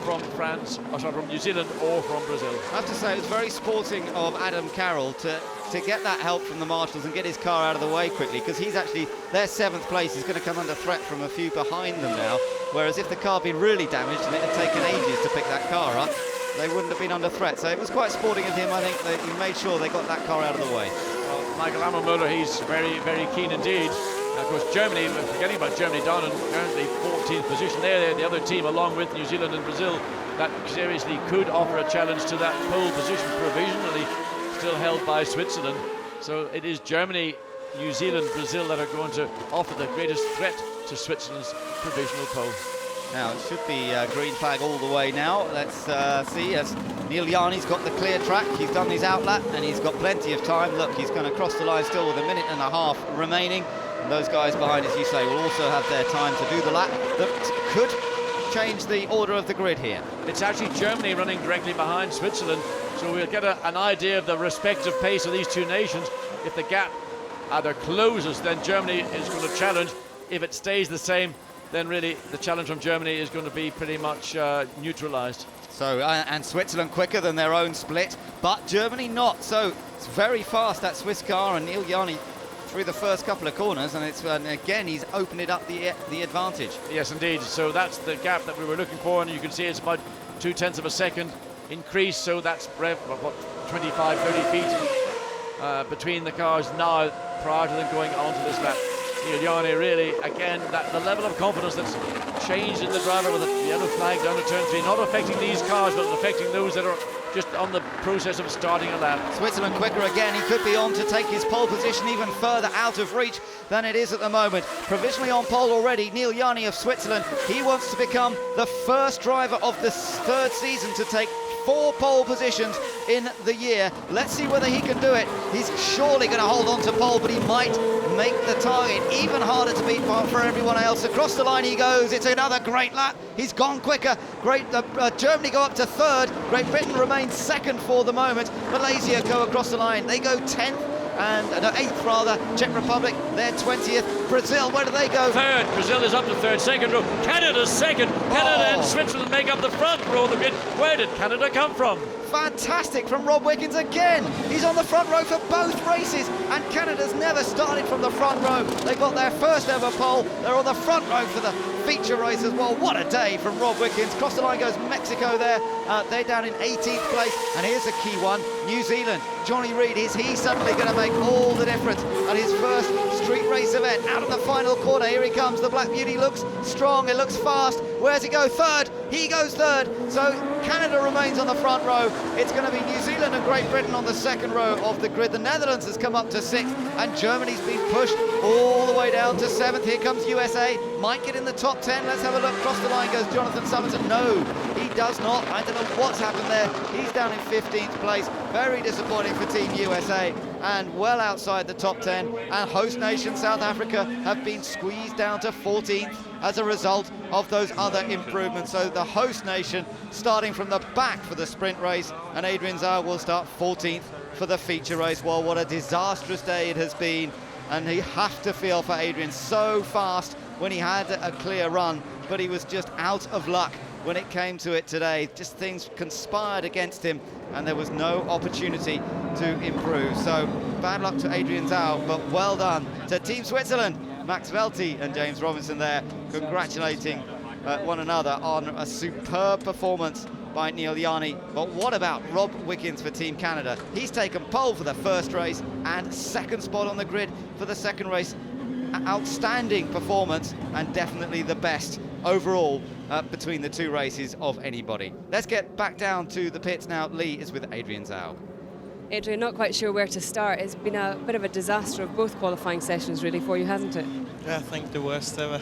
from from New Zealand or from Brazil. I have to say it was very sporting of Adam Carroll to get that help from the marshals and get his car out of the way quickly, because he's actually, their 7th place is going to come under threat from a few behind them now, whereas if the car had been really damaged and it had taken ages to pick that car up, they wouldn't have been under threat. So it was quite sporting of him. I think that he made sure they got that car out of the way. Well, Michael Ammermüller, he's very, very keen indeed. Of course, Germany, forgetting about Germany, down in currently 14th position. They're the other team, along with New Zealand and Brazil, that seriously could offer a challenge to that pole position, provisionally still held by Switzerland. So it is Germany, New Zealand, Brazil that are going to offer the greatest threat to Switzerland's provisional pole. Now it should be green flag all the way now. Let's see, as Neel Jani's got the clear track. He's done his outlap and he's got plenty of time. Look, he's going to cross the line still with 1.5 minutes remaining. And those guys behind, as you say, will also have their time to do the lap that could change the order of the grid here. It's actually Germany running directly behind Switzerland, so we'll get an idea of the respective pace of these two nations. If the gap either closes, then Germany is going to challenge. If it stays the same, then really the challenge from Germany is going to be pretty much neutralized. So, and Switzerland quicker than their own split, but Germany not. So it's very fast, that Swiss car, and Neel Jani through the first couple of corners, and again he's opened it up the advantage. Yes, indeed. So that's the gap that we were looking for, and you can see it's about 0.2 of a second increase. So that's what 25, 30 feet between the cars now prior to them going onto this lap. Jani really, again, the level of confidence that's changed in the driver with a yellow flag down to turn 3, not affecting these cars, but affecting those that are just on the process of starting a lap. Switzerland quicker again. He could be on to take his pole position even further out of reach than it is at the moment. Provisionally on pole already, Neel Jani of Switzerland. He wants to become the first driver of the third season to take 4 pole positions in the year. Let's see whether he can do it. He's surely going to hold on to pole, but he might make the target even harder to beat for everyone else. Across the line he goes. It's another great lap. He's gone quicker. Germany go up to 3rd. Great Britain remains 2nd for the moment. Malaysia go across the line. They go 10th. And 8th rather, Czech Republic, they're 20th. Brazil, where do they go? 3rd, Brazil is up to 3rd, 2nd row. Canada's 2nd. Canada and Switzerland make up the front row of the grid. Where did Canada come from? Fantastic from Rob Wickens again. He's on the front row for both races, and Canada's never started from the front row. They got their first ever pole. They're on the front row for the feature race as well. What a day from Rob Wickens. Across the line goes Mexico there. They're down in 18th place. And here's a key one, New Zealand. Jonny Reid, is he suddenly going to make all the difference at his first street race event? Out of the final corner, here he comes. The Black Beauty looks strong, it looks fast. Where's he go? 3rd. He goes 3rd. So Canada remains on the front row. It's going to be New Zealand and Great Britain on the 2nd row of the grid. The Netherlands has come up to 6th, and Germany's been pushed all the way down to 7th. Here comes USA. Might get in the top 10. Let's have a look. Across the line goes Jonathan Summerton. No, he does not. I don't know what's happened there. He's down in 15th place. Very disappointing for Team USA, and well outside the top 10. And host nation South Africa have been squeezed down to 14th as a result of those other improvements. So the host nation starting from the back for the sprint race, and Adrian Zaugg will start 14th for the feature race. Well, what a disastrous day it has been, and you have to feel for Adrian. So fast when he had a clear run, but he was just out of luck when it came to it today. Just things conspired against him, and there was no opportunity to improve. So bad luck to Adrian Zaugg, but well done to Team Switzerland. Max Welty and James Robinson there congratulating one another on a superb performance by Neel Jani. But what about Rob Wickens for Team Canada? He's taken pole for the first race and 2nd spot on the grid for the 2nd race. Outstanding performance, and definitely the best overall between the 2 races of anybody. Let's get back down to the pits now. Lee is with Adrian Zaugg. Adrian, not quite sure where to start. It's been a bit of a disaster of both qualifying sessions really for you, hasn't it? Yeah, I think the worst ever.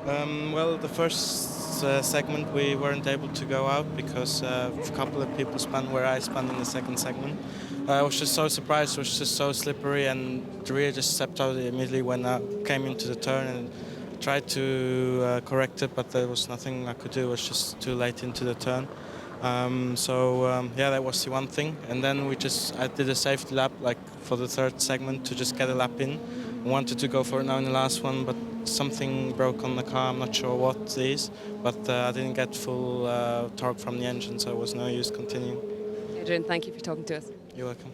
Well, the first segment we weren't able to go out because a couple of people spun where I spun in the 2nd segment. I was just so surprised. It was just so slippery, and the rear just stepped out immediately when I came into the turn and tried to correct it, but there was nothing I could do. It was just too late into the turn. Yeah, that was the one thing. And then I did a safety lap like for the 3rd segment to just get a lap in. I wanted to go for it now in the last one, but something broke on the car. I'm not sure what it is, but I didn't get full torque from the engine, so it was no use continuing. Adrian, thank you for talking to us. You're welcome.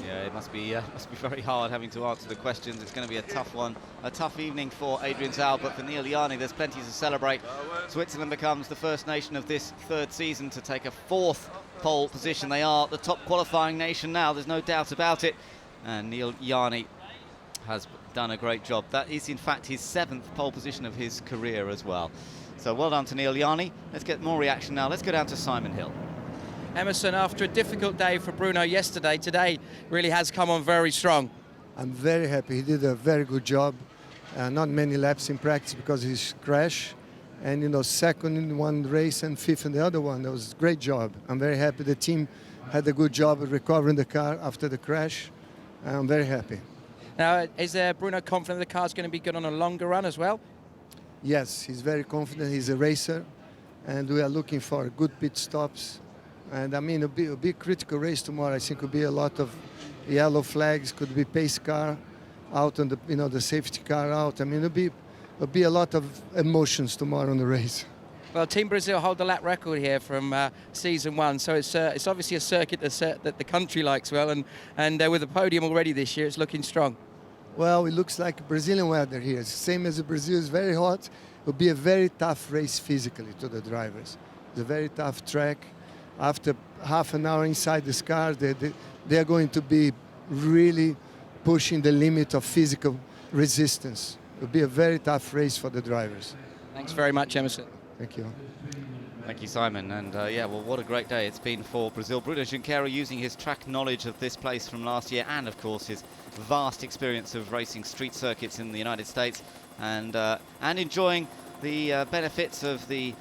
Yeah, it must be very hard having to answer the questions. It's going to be a tough one, a tough evening for Adrian Zaugg, but for Neel Jani, there's plenty to celebrate. Switzerland becomes the first nation of this 3rd season to take a 4th pole position. They are the top qualifying nation now, there's no doubt about it. And Neel Jani has done a great job. That is, in fact, his 7th pole position of his career as well. So well done to Neel Jani. Let's get more reaction now. Let's go down to Simon Hill. Emerson, after a difficult day for Bruno yesterday, today really has come on very strong. I'm very happy. He did a very good job. Not many laps in practice because of his crash. And, 2nd in one race and 5th in the other one. That was a great job. I'm very happy the team had a good job of recovering the car after the crash. I'm very happy. Now, is Bruno confident the car's going to be good on a longer run as well? Yes, he's very confident. He's a racer. And we are looking for good pit stops. And I mean, it'll be a critical race tomorrow. I think it'll be a lot of yellow flags. Could be pace car out and the safety car out. I mean, it'll be a lot of emotions tomorrow in the race. Well, Team Brazil hold the lap record here from season 1, so it's obviously a circuit that the country likes well, and with a podium already this year, it's looking strong. Well, it looks like Brazilian weather here. It's the same as Brazil. It's very hot. It'll be a very tough race physically to the drivers. It's a very tough track. After half an hour inside this car, they are going to be really pushing the limit of physical resistance. It'll be a very tough race for the drivers. Thanks very much, Emerson. Thank you. Thank you, Simon. And well, what a great day it's been for Brazil. Bruno Junqueira using his track knowledge of this place from last year, and of course his vast experience of racing street circuits in the United States, and enjoying the benefits of the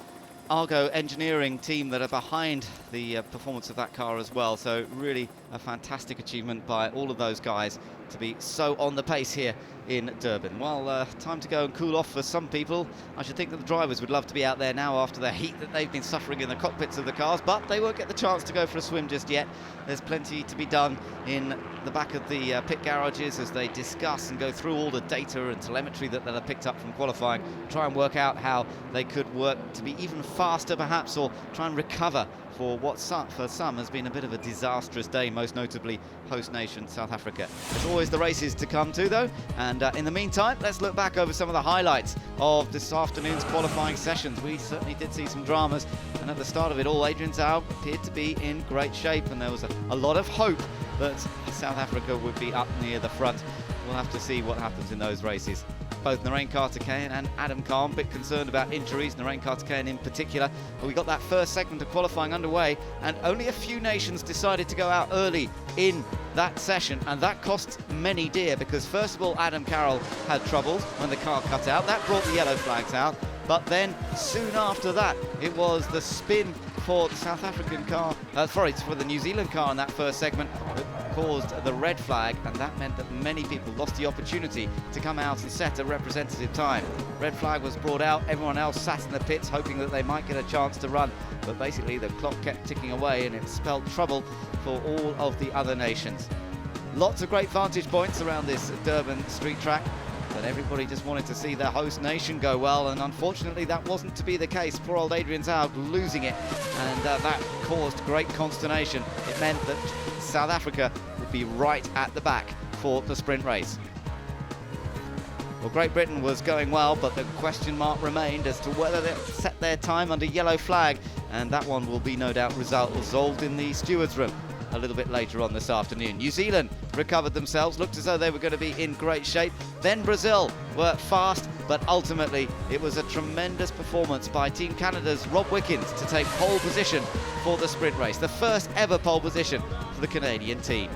Argo engineering team that are behind the performance of that car as well. So really a fantastic achievement by all of those guys to be so on the pace here in Durban. Well, time to go and cool off for some people. I should think that the drivers would love to be out there now after the heat that they've been suffering in the cockpits of the cars, but they won't get the chance to go for a swim just yet. There's plenty to be done in the back of the pit garages as they discuss and go through all the data and telemetry that they've picked up from qualifying, try and work out how they could work to be even faster perhaps, or try and recover for what for some has been a bit of a disastrous day, most notably host nation South Africa. There's always the races to come to though, and in the meantime, let's look back over some of the highlights of this afternoon's qualifying sessions. We certainly did see some dramas, and at the start of it all, Adrian Zaugg appeared to be in great shape, and there was a lot of hope that South Africa would be up near the front. We'll have to see what happens in those races. Both Narain Karthikeyan and Adam Khan, a bit concerned about injuries, Narain Karthikeyan in particular. But we got that first segment of qualifying underway, and only a few nations decided to go out early in that session, and that cost many dear, because first of all, Adam Carroll had troubles when the car cut out. That brought the yellow flags out. But then soon after that, it was the spin for the South African car, for the New Zealand car in that first segment that caused the red flag, and that meant that many people lost the opportunity to come out and set a representative time. Red flag was brought out, everyone else sat in the pits hoping that they might get a chance to run, but basically the clock kept ticking away and it spelled trouble for all of the other nations. Lots of great vantage points around this Durban street track, but everybody just wanted to see their host nation go well, and unfortunately that wasn't to be the case. Poor old Adrian Zaugg losing it, and that caused great consternation. It meant that South Africa would be right at the back for the sprint race. Well, Great Britain was going well, but the question mark remained as to whether they set their time under yellow flag, and that one will be no doubt resolved in the stewards' room a little bit later on this afternoon. New Zealand recovered themselves, looked as though they were going to be in great shape. Then Brazil were fast, but ultimately it was a tremendous performance by Team Canada's Rob Wickens to take pole position for the sprint race, the first ever pole position for the Canadian team.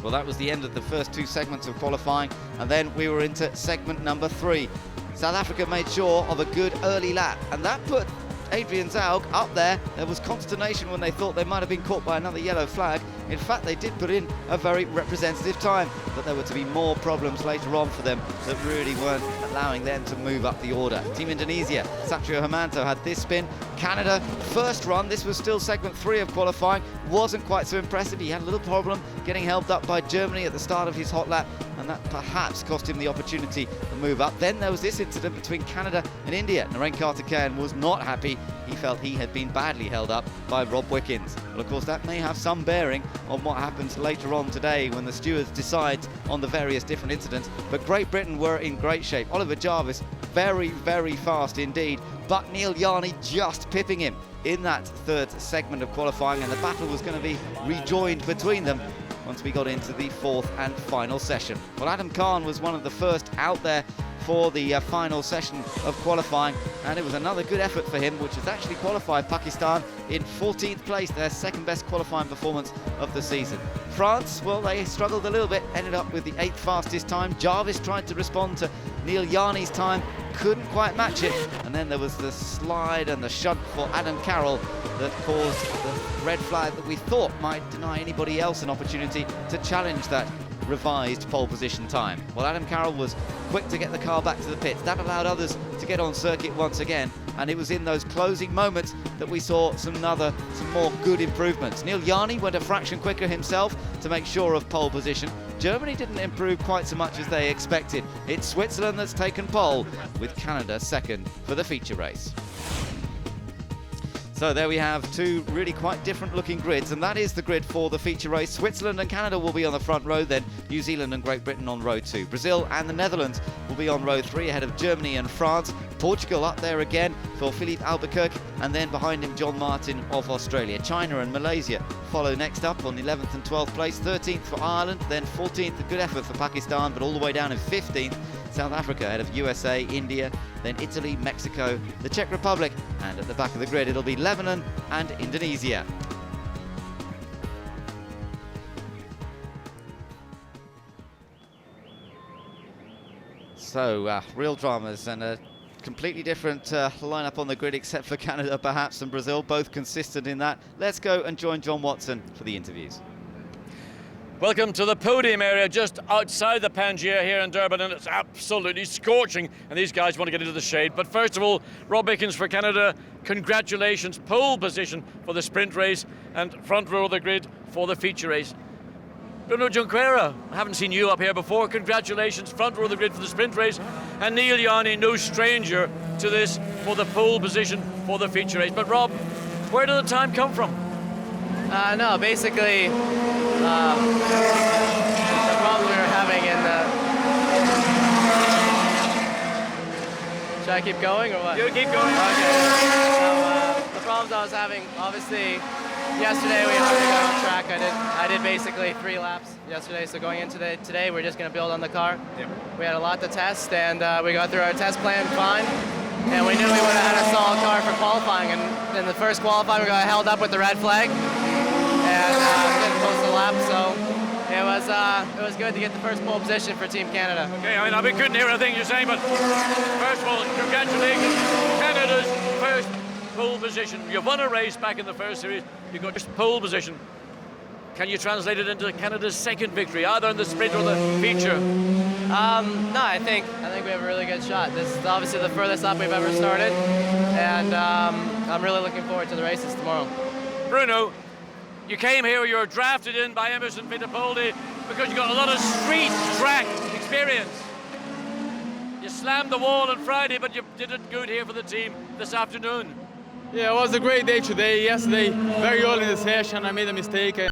Well, that was the end of the first two segments of qualifying, and then we were into segment number 3. South Africa made sure of a good early lap, and that put Adrian Zaugg up there. There was consternation when they thought they might have been caught by another yellow flag. In fact, they did put in a very representative time, but there were to be more problems later on for them that really weren't allowing them to move up the order. Team Indonesia, Satrio Hermanto had this spin. Canada, first run, this was still segment 3 of qualifying, wasn't quite so impressive. He had a little problem getting held up by Germany at the start of his hot lap, and that perhaps cost him the opportunity to move up. Then there was this incident between Canada and India. Narain Karthikeyan was not happy. He felt he had been badly held up by Rob Wickens. Well, of course, that may have some bearing on what happens later on today when the stewards decide on the various different incidents. But Great Britain were in great shape. Oliver Jarvis, very, very fast indeed, but Neel Jani just pipping him in that third segment of qualifying, and the battle was going to be rejoined between them once we got into the fourth and final session. Well, Adam Khan was one of the first out there for the final session of qualifying, and it was another good effort for him, which has actually qualified Pakistan in 14th place, their second best qualifying performance of the season. France, well, they struggled a little bit, ended up with the 8th fastest time. Jarvis tried to respond to Neel Jani's time, couldn't quite match it, and then there was the slide and the shunt for Adam Carroll that caused the red flag that we thought might deny anybody else an opportunity to challenge that revised pole position time. Well, Adam Carroll was quick to get the car back to the pits. That allowed others to get on circuit once again, and it was in those closing moments that we saw some more good improvements. Neel Jani went a fraction quicker himself to make sure of pole position. Germany didn't improve quite so much as they expected. It's Switzerland that's taken pole, with Canada second for the feature race. So there we have two really quite different looking grids, and that is the grid for the feature race. Switzerland and Canada will be on the front row, then New Zealand and Great Britain on row 2. Brazil and the Netherlands will be on row 3 ahead of Germany and France. Portugal up there again for Filipe Albuquerque, and then behind him John Martin of Australia. China and Malaysia follow next up on 11th and 12th place. 13th for Ireland, then 14th, a good effort for Pakistan, but all the way down in 15th, South Africa ahead of USA, India, then Italy, Mexico, the Czech Republic, and at the back of the grid it'll be Lebanon and Indonesia. So real dramas and a completely different lineup on the grid, except for Canada perhaps and Brazil, both consistent in that. Let's go and join John Watson for the interviews. Welcome to the podium area just outside the Pangaea here in Durban, and it's absolutely scorching, and these guys want to get into the shade. But first of all, Rob Wickens for Canada, congratulations, pole position for the sprint race and front row of the grid for the feature race. Bruno Junqueira, I haven't seen you up here before, congratulations, front row of the grid for the sprint race, and Neel, Jani, no stranger to this for the pole position for the feature race. But Rob, where did the time come from? No, basically, the problem we were having in the... Should I keep going or what? You keep going. Okay. So, the problems I was having, obviously, yesterday we hardly got on track. I did basically 3 laps yesterday, so going into today, we're just going to build on the car. Yep. We had a lot to test, and we got through our test plan fine. And we knew we would have had a solid car for qualifying, and in the first qualifying we got held up with the red flag and didn't post a lap, so it was good to get the first pole position for Team Canada. Okay, I mean, we couldn't hear anything you're saying, but first of all, congratulations, Canada's first pole position. You've won a race back in the first series, you got your pole position. Can you translate it into Canada's second victory, either in the sprint or the feature? No, I think we have a really good shot. This is obviously the furthest up we've ever started, and I'm really looking forward to the races tomorrow. Bruno, you came here, you were drafted in by Emerson Fittipaldi because you got a lot of street track experience. You slammed the wall on Friday, but you did it good here for the team this afternoon. Yeah, it was a great day today. Yesterday, very early in the session, I made a mistake.